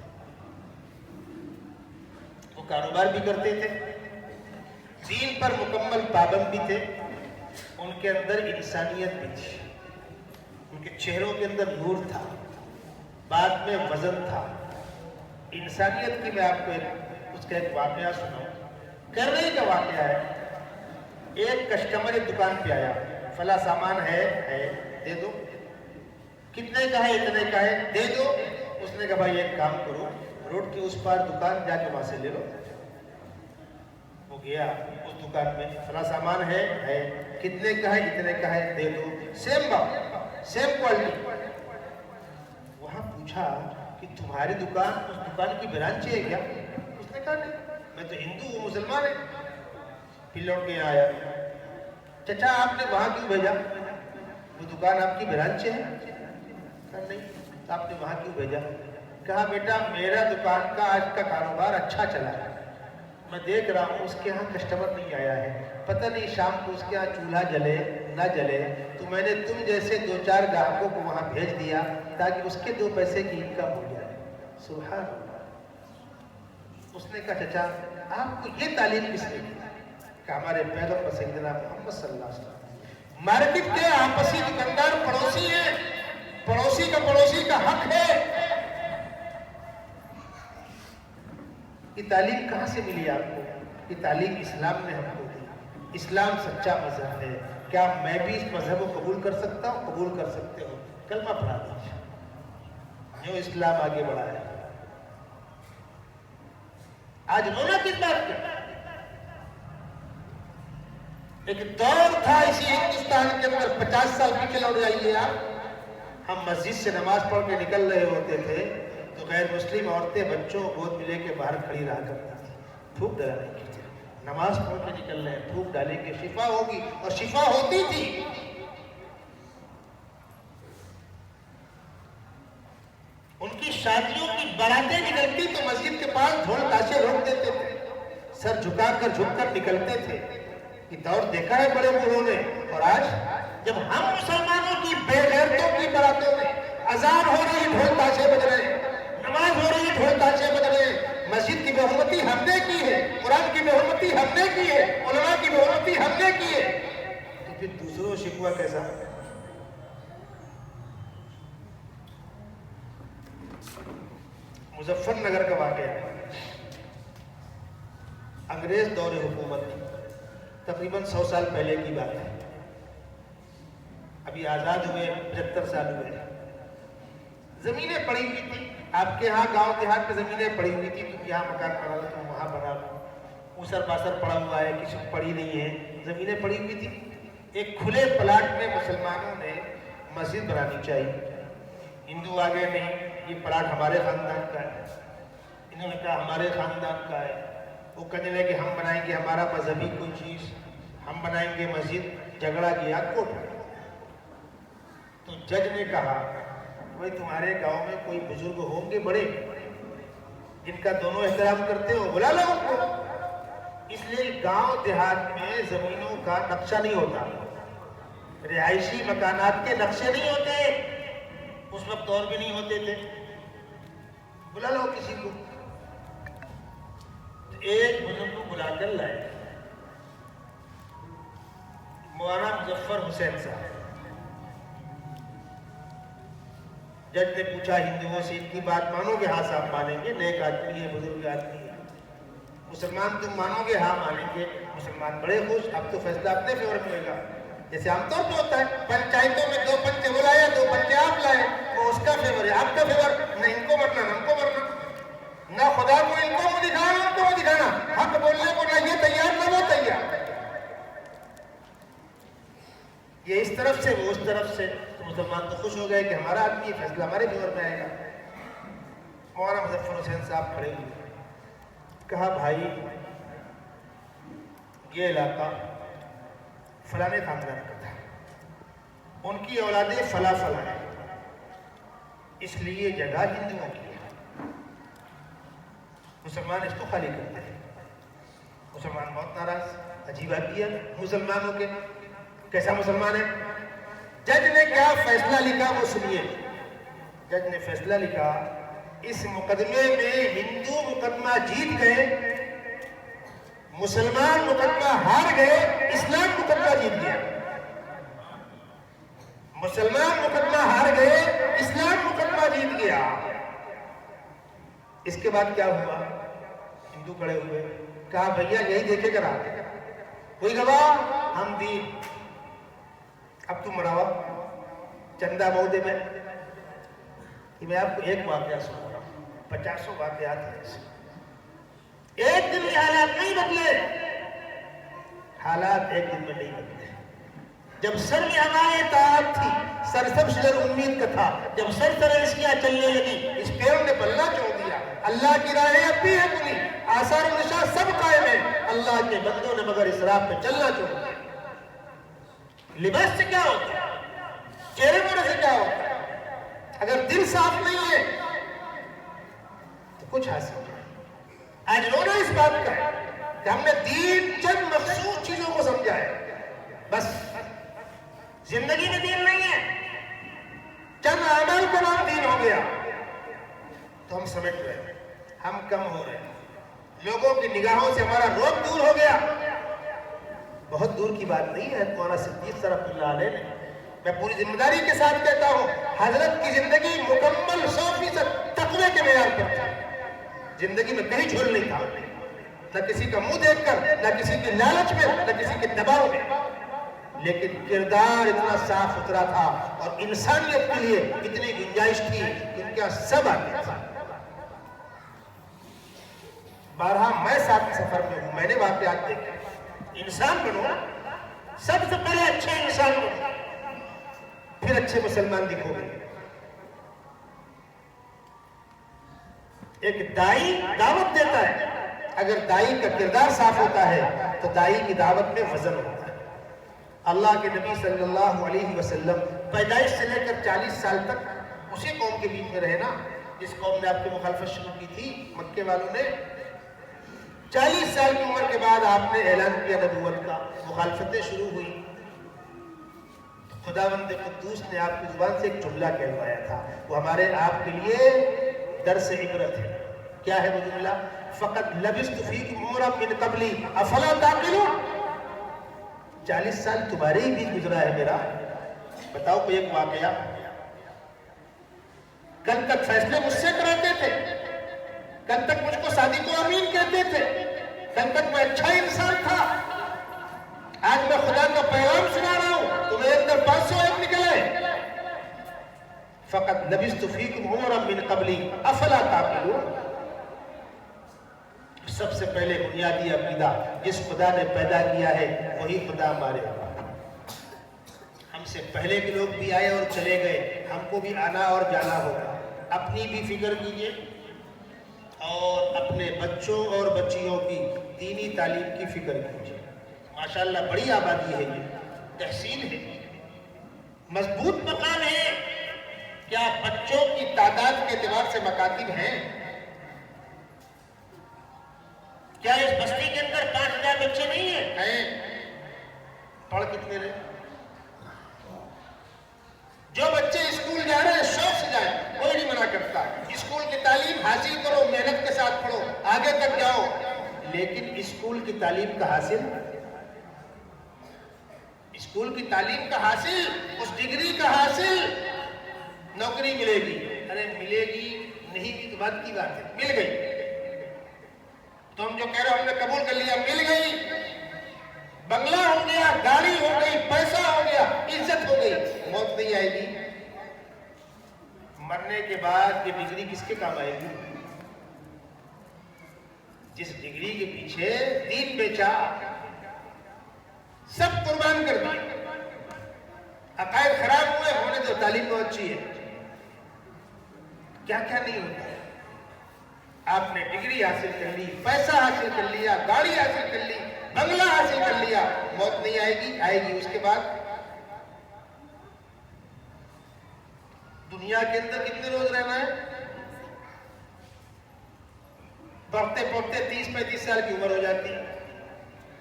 کاروبار بھی کرتے تھے، دین پر مکمل پابند بھی تھے، ان کے اندر انسانیت بھی تھی، ان کے چہروں کے اندر نور تھا، بات میں وزن تھا، انسانیت کی. میں آپ کو اس کا ایک واقعہ سناؤں، کرنے کا واقعہ ہے. ایک کسٹمر ایک دکان پہ آیا، فلاں سامان ہے دے دو. کتنے کا ہے؟ اتنے کا ہے، دے دو. اس نے کہا بھائی ایک کام کرو، روڈ کے اس پار دکان جا کے وہاں سے لے لو. وہ گیا اس دکان میں، فلاں سامان ہے کتنے کا ہے؟ اتنے کا ہے، دے دو. سیم بات، سیم کوالٹی. وہاں پوچھا کہ تمہاری دکان اس دکان کی برانچ ہے کیا؟ اس نے کہا نہیں، میں تو ہندو ہوں، مسلمان ہے. پھر لوٹ کے آیا، چچا آپ نے وہاں کیوں بھیجا؟ وہ دکان آپ کی برانچ ہے؟ کہا نہیں. تو آپ نے وہاں کیوں بھیجا؟ کہا بیٹا میرا دکان کا آج کا کاروبار اچھا چلا ہے، میں دیکھ رہا ہوں اس کے ہاں کسٹمر نہیں آیا ہے، پتہ نہیں شام کو اس کے ہاں چولہا جلے نہ جلے، تو میں نے تم جیسے 2-4 گاہکوں کو وہاں بھیج دیا تاکہ اس کے 2 پیسے کی انکم ہو جائے. سبحان اللہ. اس نے کہا چچا آپ کو یہ تعلیم کس نے دی؟ کہ ہمارے پیغمبر سیدنا محمد صلی اللہ علیہ وسلم. مارکیٹ کے آپسی دکاندار پڑوسی ہیں، پڑوسی کا حق ہے. یہ تعلیم کہاں سے ملی آپ کو؟ یہ تعلیم اسلام نے ہم کو دی. اسلام سچا مذہب ہے. کیا میں بھی اس مذہب کو قبول کر سکتا ہوں؟ قبول کر سکتے ہو. کلمہ پڑھا دیجیے. جو اسلام آگے بڑھا ہے. آج رونا کس بات کا؟ ایک دور تھا اسی ہندوستان کے اندر، 50 سال پیچھے لوٹ جائیے آپ، ہم مسجد سے نماز پڑھ کے نکل رہے ہوتے تھے تو غیر مسلم عورتیں بچوں کو گود میں لے کے باہر کھڑی رہا کرتی تھی، پھونک ڈالنے کی. نماز پڑھ کے نکل رہے ہیں، پھونک ڈالیں گے شفا ہوگی، اور شفا ہوتی تھی. ان کی شادیوں کی باراتیں نکلتی تو مسجد کے پاس ڈھول تاشے روک دیتے تھے، سر جھکا کر جھک کر نکلتے تھے. یہ دور دیکھا ہے بڑے بوڑھوں نے. اور آج جب ہم مسلمانوں کی بے غیرتوں کی براتوں میں اذان ہو رہی ڈھول تاشے بج رہے ہیں، نماز ہو رہی ڈھول تاشے بج رہے ہیں. مسجد کی بے حرمتی ہم نے کی ہے، قرآن کی بے حرمتی ہم نے کی ہے، علماء کی بے حرمتی ہم نے کی ہے، تو پھر دوسروں شکوہ کیسا؟ مظفر نگر کا واقعہ ہے. انگریز دور حکومت تھی، تقریباً 100 سال پہلے کی بات ہے. ابھی آزاد ہوئے 75 سال ہوئے. زمینیں پڑی ہوئی تھی. آپ کے ہاں گاؤں دیہات میں زمینیں پڑی ہوئی تھی، تو یہاں مکان بنا لو، تم وہاں بنا لو. اوسر پاسر پڑا ہوا ہے، کسی کو پڑی نہیں ہے، زمینیں پڑی ہوئی تھی. ایک کھلے پلاٹ میں مسلمانوں نے مسجد بنانی چاہیے. ہندو آگے نہیں، یہ پلاٹ ہمارے خاندان کا ہے. انہوں نے کہا ہمارے خاندان کا ہے. وہ کہنے لگے ہم بنائیں گے ہمارا مذہبی کوئی چیز، ہم بنائیں گے مسجد. جھگڑا کیا کوٹ. تو جج نے کہا بھائی تمہارے گاؤں میں کوئی بزرگ ہوں گے بڑے جن کا دونوں احترام کرتے ہو، بلا لو ان کو. اس لیے گاؤں دیہات میں زمینوں کا نقشہ نہیں ہوتا، رہائشی مکانات کے نقشے نہیں ہوتے. اس وقت اور بھی نہیں ہوتے تھے. بلا لو کسی کو. ایک بزرگ کو بلا کر لائے، مولانا مظفر حسین صاحب. جج نے پوچھا ہندوؤں سے ان کی بات مانو گے؟ ہاں صاحب مانیں گے، نیک آدمی ہے، بزرگ آدمی ہے. مسلمان تم مانو گے؟ ہاں مانیں گے. مسلمان بڑے خوش، اب تو فیصلہ اپنے فیور میں ہوگا. جیسے عام طور پہ ہوتا ہے پنچایتوں میں 2 پنچے وہ لائے، 2 پنچے آپ لائے، وہ اس کا فیور ہے، آپ کا فیور. نہ ان کو مرنا نہ ہم کو مرنا، نہ خدا کو ان کو منہ دکھانا نہ ان کو منہ دکھانا، حق بولنے کو نہ یہ تیار نہ وہ تیار. یہ اس طرف سے وہ اس طرف سے. تو مسلمان تو خوش ہو گئے کہ ہمارا آدمی فیصلہ ہمارے فیور میں آئے گا. مولانا مظفر حسین صاحب کھڑے ہوئے، کہا بھائی یہ علاقہ فلانے خاندان کا تھا، ان کی اولادیں فلاں فلاں ہیں، اس لیے جگہ ہندوؤں کی ہے. مسلمان اس کو خالی کرتے ہیں. مسلمان بہت ناراض. عجیب آدمی ہے مسلمانوں کے. کیسا مسلمان ہے؟ جج نے کیا فیصلہ لکھا وہ سنیے. جج نے فیصلہ لکھا اس مقدمے میں ہندو مقدمہ جیت گئے مسلمان مقدمہ ہار گئے، اسلام مقدمہ جیت گیا۔ مسلمان مقدمہ ہار گئے، اسلام مقدمہ جیت گیا۔ اس کے بعد کیا ہوا؟ ہندو کھڑے ہوئے، کہا بھیا یہی دیکھے کرا، کوئی گواہ؟ ہم دین۔ اب تم بڑھاوا چندہ مہودے میں کہ میں آپ کو ایک واقعہ سنا رہا ہوں، 50 واقعات ہیں۔ ایک دن میں حالات نہیں بدلے، حالات ایک دن میں نہیں بدلے۔ جب سر میں ہمارے اطاعت تھی، سر سب شرر امید کا تھا، جب سر اشیاء چلنے لگی، اس پیڑ نے بلّا چھوڑ دیا۔ اللہ کی راہیں اب بھی ہے کھلی، آثار و نشاں سب قائم ہیں، اللہ کے بندوں نے مگر اسراف پہ چلنا چھوڑ دیا۔ لباس سے کیا ہوتا ہے؟ چہرے موڑے سے کیا ہوتا ہے؟ اگر دل صاف نہیں ہے تو کچھ حاصل نہیں۔ آج رونا اس بات کا ہے کہ ہم نے دین چند مخصوص چیزوں کو سمجھا ہے، بس زندگی میں دین نہیں ہے، چند اعمال کا نام دین ہو گیا تو ہم سمجھ رہے ہیں، ہم کم ہو رہے ہیں، لوگوں کی نگاہوں سے ہمارا روب دور ہو گیا۔ بہت دور کی بات نہیں ہے، مولانا صدیق رحمۃ اللہ علیہ نے، میں پوری ذمہ داری کے ساتھ کہتا ہوں، حضرت کی زندگی مکمل 100% تقوی کے معیار پر تھی۔ زندگی میں کہیں جھول نہیں تھا، نہ کسی کا منہ دیکھ کر، نہ کسی کے لالچ میں، نہ کسی کے دباؤ میں، لیکن کردار اتنا صاف ستھرا تھا اور انسانیت کے لیے اتنی گنجائش تھی کہ ان کا سب آتے تھا۔ بارہا میں ساتھ سفر میں ہوں، میں نے واقعات دیکھے۔ انسان بنو، سب سے پہلے اچھے انسان بنو، پھر اچھے مسلمان دکھو گے۔ ایک دائی دعوت دیتا ہے، اگر دائی کا کردار صاف ہوتا ہے تو دائی کی دعوت میں وزن ہوتا ہے۔ اللہ کے نبی صلی اللہ علیہ وسلم پیدائش سے لے کر 40 سال تک اسی قوم کے بیچ میں رہے نا، جس قوم نے آپ کی مخالفت شروع کی تھی، مکے والوں نے۔ 40 سال کی عمر کے بعد آپ نے اعلان کیا نبوت کا، مخالفتیں شروع ہوئی۔ خداوند قدوس نے آپ کی زبان سے ایک جملہ کہلوایا تھا، وہ ہمارے آپ کے لیے درس عبرت ہے۔ کیا ہے وہ جملہ؟ فقط لبثت فیکم عمرا من قبلی افلا تعقلون۔ 40 سال تمہارے ہی بیچ گزرا ہے میرا، بتاؤ کوئی ایک واقعہ۔ کل تک فیصلے مجھ سے کراتے تھے، کل تک مجھ کو صادق و امین کہتے تھے، کل تک میں اچھا انسان تھا، آج میں خدا کا پیغام سنا رہا ہوں تو میرے اندر 500 عیب نکلے۔ فقط لبثت فیکم عمرا من قبلی افلا تعقلون۔ سب سے پہلے بنیادی عقیدہ، جس خدا نے پیدا کیا ہے وہی خدا ہمارے ہوگا۔ ہم سے پہلے کے لوگ بھی آئے اور چلے گئے، ہم کو بھی آنا اور جانا ہوگا۔ اپنی بھی فکر کیجئے اور اپنے بچوں اور بچیوں کی دینی تعلیم کی فکر کیجئے۔ ماشاءاللہ بڑی آبادی ہے، یہ تحصیل ہے، مضبوط مقام ہے۔ کیا بچوں کی تعداد کے اعتبار سے مکاتب ہیں؟ کیا اس بستی کے اندر 5000 بچے نہیں ہیں؟ پڑھ کتنے رہے؟ جو بچے اسکول جا رہے ہیں شوق سے جائیں، کوئی نہیں منع کرتا، اسکول کی تعلیم حاصل کرو، محنت کے ساتھ پڑھو، آگے تک جاؤ، لیکن اسکول کی تعلیم کا حاصل، اسکول کی تعلیم کا حاصل، اس ڈگری کا حاصل، نوکری ملے گی، ارے ملے گی نہیں بھی تو بات کی بات ہے، مل گئی تو ہم جو کہہ رہے ہم نے قبول کر لیا، مل گئی، بنگلہ ہو گیا، گاڑی ہو گئی، پیسہ ہو گیا، عزت ہو گئی، موت نہیں آئے گی۔ مرنے کے بعد یہ ڈگری کس کے کام آئے گی؟ جس ڈگری کے پیچھے دین بیچا، سب قربان کر دی، عقائد خراب ہوئے، ہونے تو تعلیم بہت اچھی ہے، کیا کیا نہیں ہوتا ہے۔ آپ نے ڈگری حاصل کر لی، پیسہ حاصل کر لیا، گاڑی حاصل کر لی، بنگلہ حاصل کر لیا، موت نہیں آئے گی؟ آئے گی۔ اس کے بعد دنیا کے اندر کتنے روز رہنا ہے؟ بڑھتے بڑھتے 30-35 سال کی عمر ہو جاتی ہے۔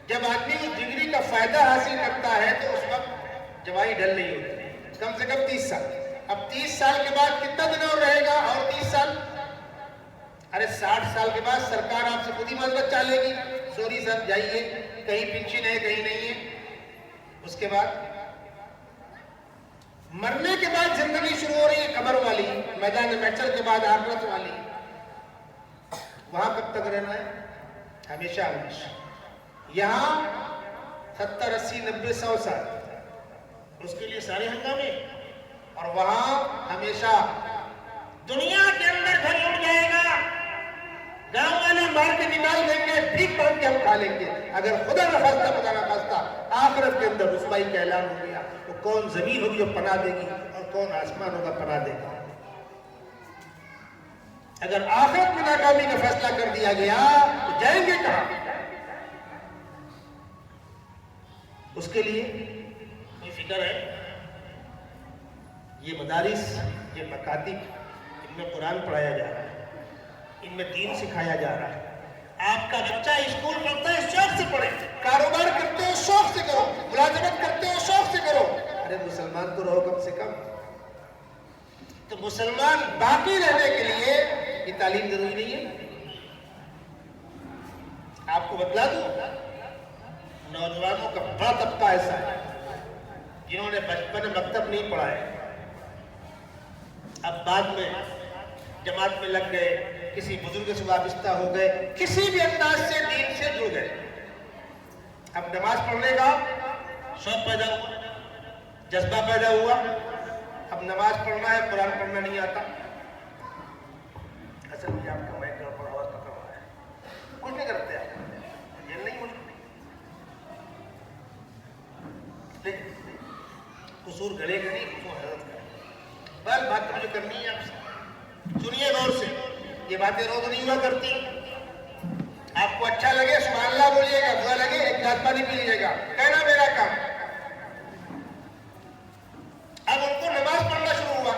جب آدمی اس ڈگری کا فائدہ حاصل کرتا ہے تو اس وقت جوانی ڈھل نہیں ہوتی، کم سے کم 30 سال۔ اب 30 سال کے بعد کتنا دن اور رہے گا؟ اور 30 سال، ارے 60 سال کے بعد سرکار آپ سے خود ہی مذمت چالے گی، سوری صاحب جائیے، کہیں پنشن ہے کہیں نہیں ہے۔ اس کے بعد مرنے کے بعد زندگی شروع ہو رہی ہے قبر والی، میدان محشر کے بعد آخرت والی۔ وہاں کب تک رہنا ہے؟ ہمیشہ ہمیشہ۔ یہاں 70 80 90 100 سال، اس کے لیے سارے ہنگامے، اور وہاں ہمیشہ دنیا کے اندر گھر اٹھ جائے گا، گاؤں والے مار کے نکال دیں گے، بھیک مانگ کے ہم کھا لیں گے۔ اگر خدا نہ خواستہ آخرت کے اندر رسوائی کا اعلان ہو گیا، تو کون زمین ہوگی جو پناہ دے گی اور کون آسمان ہوگا پناہ دے گا؟ اگر آخرت میں ناکامی کا فیصلہ کر دیا گیا تو جائیں گے کہاں؟ اس کے لیے کوئی فکر ہے؟ یہ مدارس، یہ مکاتب، ان میں قرآن پڑھایا جا رہا ہے، ان میں دین سکھایا جا رہا ہے۔ آپ کا بچہ اسکول پڑھتا ہے، شوق سے پڑھے، کاروبار کرتے ہو شوق سے کرو، ملازمت کرتے ہو شوق سے کرو۔ ارے مسلمان تو رہو کم سے کم۔ تو مسلمان باقی رہنے کے لیے یہ تعلیم ضروری نہیں ہے؟ آپ کو بتلا دوں، نوجوانوں کا بڑا طبقہ ایسا ہے جنہوں نے بچپن میں مکتب نہیں پڑھا ہے، اب بعد میں جماعت میں لگ گئے، کسی بزرگ سے وابستہ ہو گئے، کسی بھی انداز سے دین سے جڑ گئے۔ اب نماز پڑھنے کا شوق پیدا ہوا، جذبہ پیدا ہوا، اب نماز پڑھنا ہے، قرآن پڑھنا نہیں آتا۔ اصل میں آپ کا مائک پر آواز پکڑ رہا ہے، کچھ نہیں کرتے آپ، یہ نہیں مجھے قصور گلے کا نہیں، قصور حضرت کا ہے۔ بس بات مجھے کرنی ہے آپ سے، سنیے غور سے، یہ باتیں روز نہیں ہوا کرتی۔ آپ کو اچھا لگے سبحان اللہ بولیے گا، برا لگے ایک گلاس پانی پی لیجیے گا، کہنا میرا کام۔ اب ان کو نماز پڑھنا شروع ہوا،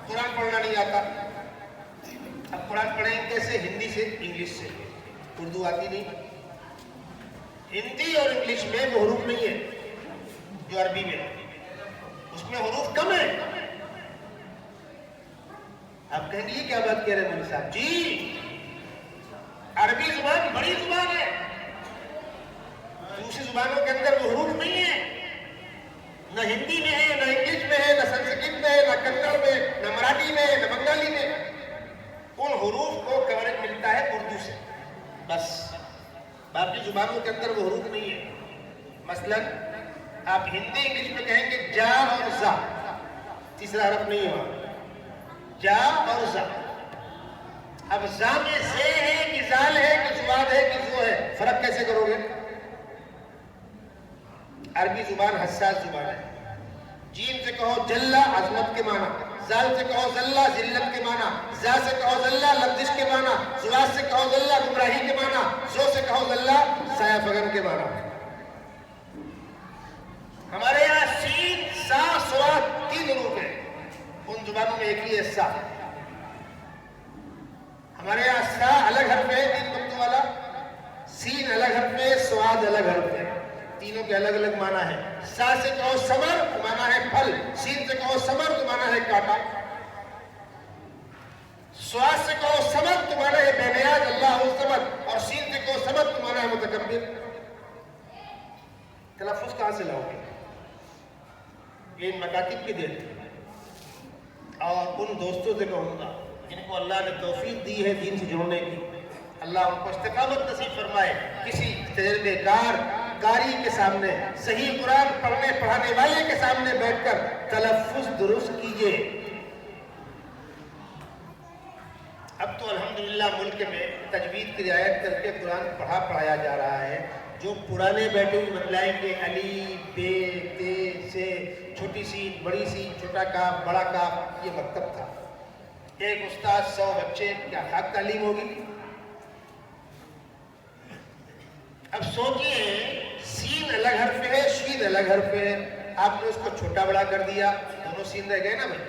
قرآن پڑھنا نہیں آتا۔ اب قرآن پڑھیں کیسے؟ ہندی سے، انگلش سے، اردو آتی نہیں۔ ہندی اور انگلش میں وہ حروف نہیں ہے جو عربی میں، اس میں حروف کم ہے۔ آپ کہیں گے یہ کیا بات کہہ رہے ہیں مولوی صاحب؟ جی، عربی زبان بڑی زبان ہے، دوسری زبانوں کے اندر وہ حروف نہیں ہے، نہ ہندی میں ہے، نہ انگلش میں ہے، نہ سنسکرت میں ہے، نہ کنڑ میں، نہ مراٹھی میں، نہ بنگالی میں۔ ان حروف کو کوریج ملتا ہے اردو سے، بس باقی زبانوں کے اندر وہ حروف نہیں ہے۔ مثلا آپ ہندی انگلش میں کہیں گے جا اور زا، تیسرا حرف نہیں ہوا، جا اور زا۔ اب زا میں زے ہے کہ زال ہے کہ زواد ہے کہ زو ہے، فرق کیسے کرو گے؟ عربی زبان حساس زبان ہے۔ جیم سے کہو جلہ، عظمت کے معنی، زال سے کہو ذلہ، ذلت کے معنی، زا سے کہو ذلہ، لغزش کے معنی، زواد سے کہو ذلہ، گمراہی کے معنی، زو سے کہو ذلہ، سایہ فگن کے معنی۔ ہمارے یہاں سین، سا، سواد 3 حروف ہیں، ان زبانوں میں ایک ہی ہے سا۔ ہمارے یہاں سا الگ حرف ہے 3 پنتوں والا، سین الگ حرف ہے، سواد الگ حرف ہے، تینوں کے الگ الگ معنی ہے۔ سا سے کہو ثمر تو معنی ہے پھل، سین سے کہو ثمر تو معنی ہے کانٹا، سواد سے کہو ثمر تو معنی ہے بے نیاز اللہ الصمد، اور سین سے کہو ثمر تو معنی ہے متکبر۔ تلفظ کہاں سے لاؤ گے؟ یہ ان مکاتب کی دیر ہے، اور ان دوستوں سے کہوں گا جن کو اللہ نے توفیق دی ہے دین سے جڑنے کی، اللہ ان کو استقامت نصیب فرمائے۔ کسی تجربے کار قاری کے سامنے، صحیح قرآن پڑھنے پڑھانے والے کے سامنے بیٹھ کر تلفظ درست کیجئے۔ اب تو الحمدللہ ملک میں تجوید کی رعایت کر کے قرآن پڑھایا جا رہا ہے۔ جو پرانے بیٹھے ہوئے بتلائیں گے علی، بے، تے، سے، چھوٹی سی، بڑی سی، چھوٹا کاف، بڑا کاف، یہ مکتب تھا۔ ایک استاد 100 بچے، کیا خاک تعلیم ہوگی؟ اب سوچئے سین الگ حرف ہے، شین الگ حرف ہے، آپ نے اس کو چھوٹا بڑا کر دیا، دونوں سین رہ گئے نا بھائی۔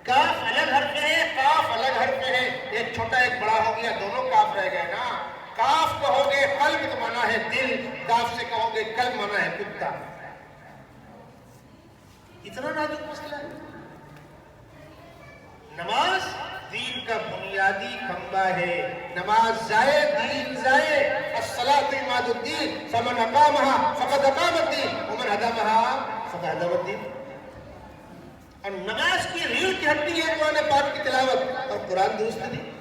کاف الگ حرف ہے، کاف الگ حرف ہے، ایک چھوٹا ایک بڑا ہو گیا، دونوں کاف رہ گئے نا۔ کاف کہو گے قلب تو مانا ہے دل، کاف سے کہو گے قلب مانا ہے کتا۔ اتنا نازک مسئلہ ہے۔ نماز دین کا بنیادی کھمبا ہے. نماز ضائع دین ضائع. الصلاۃ عماد الدین فمن اقامها فقد اقام الدین ومن هدمها فقد هدم الدین. اور نماز کی ریڑھ کی ہڈی ہے قرآن پاک کی تلاوت اور قرآن درست نہیں.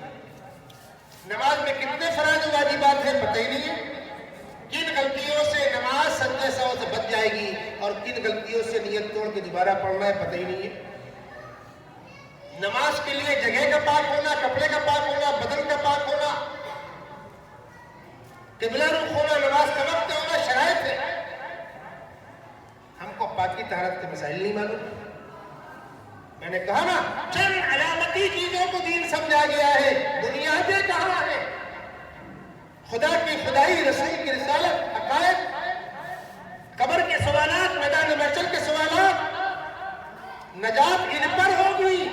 نماز میں کتنے فرائض و واجبات ہیں پتہ ہی نہیں ہے. کن غلطیوں سے نماز سجدے سہو سے بچ جائے گی اور کن غلطیوں سے نیت توڑ کے دوبارہ پڑھنا ہے پتہ ہی نہیں ہے. نماز کے لیے جگہ کا پاک ہونا, کپڑے کا پاک ہونا, بدن کا پاک ہونا, قبلہ رخ ہونا, نماز کا وقت ہونا شرائط ہے. ہم کو پاکی طہارت کے مسائل نہیں معلوم. میں نے کہا نا چند علامتی چیزوں کو دین سمجھا گیا ہے, بنیادیں کہاں ہیں؟ خدا کی خدائی, رسول کی رسالت, عقائد, قبر کے سوالات, میدان محشر کے سوالات, نجات ان پر ہوگی.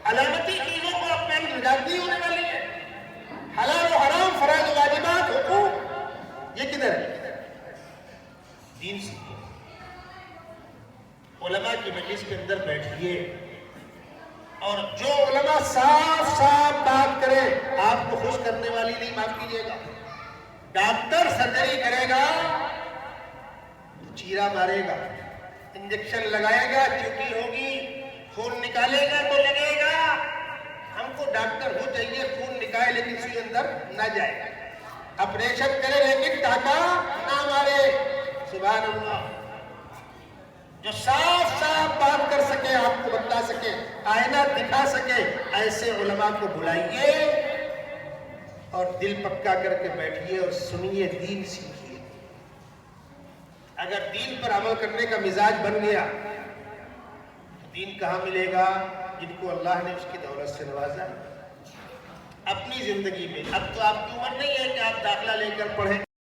علامتی چیزوں کو اپنے نجات نہیں ہونے والی ہے. حلال و حرام, فرائض و واجبات, حقوق, یہ کدھر ہے؟ دین سیکھیے. علماء کی مجلس کے اندر بیٹھیے اور جو علماء صاف صاف بات کرے, آپ کو خوش کرنے والی نہیں, معاف کیجیے گا. ڈاکٹر سرجری کرے گا تو چیرا مارے گا, انجیکشن لگائے گا, چوٹی ہوگی, خون نکالے گا تو لگے گا. ہم کو ڈاکٹر ہو چاہیے, خون نکالے لیکن سوئی اندر نہ جائے, آپریشن کرے لیکن ٹاکا نہ مارے. سبحان اللہ. جو صاف صاف بات کر سکے, آپ کو بتلا سکے, آئینہ دکھا سکے, ایسے علماء کو بلائیے اور دل پکا کر کے بیٹھیے اور سنیے, دین سیکھیے. اگر دین پر عمل کرنے کا مزاج بن گیا تو دین کہاں ملے گا؟ جن کو اللہ نے اس کی دولت سے نوازا اپنی زندگی میں. اب تو آپ کی عمر نہیں ہے کہ آپ داخلہ لے کر پڑھیں.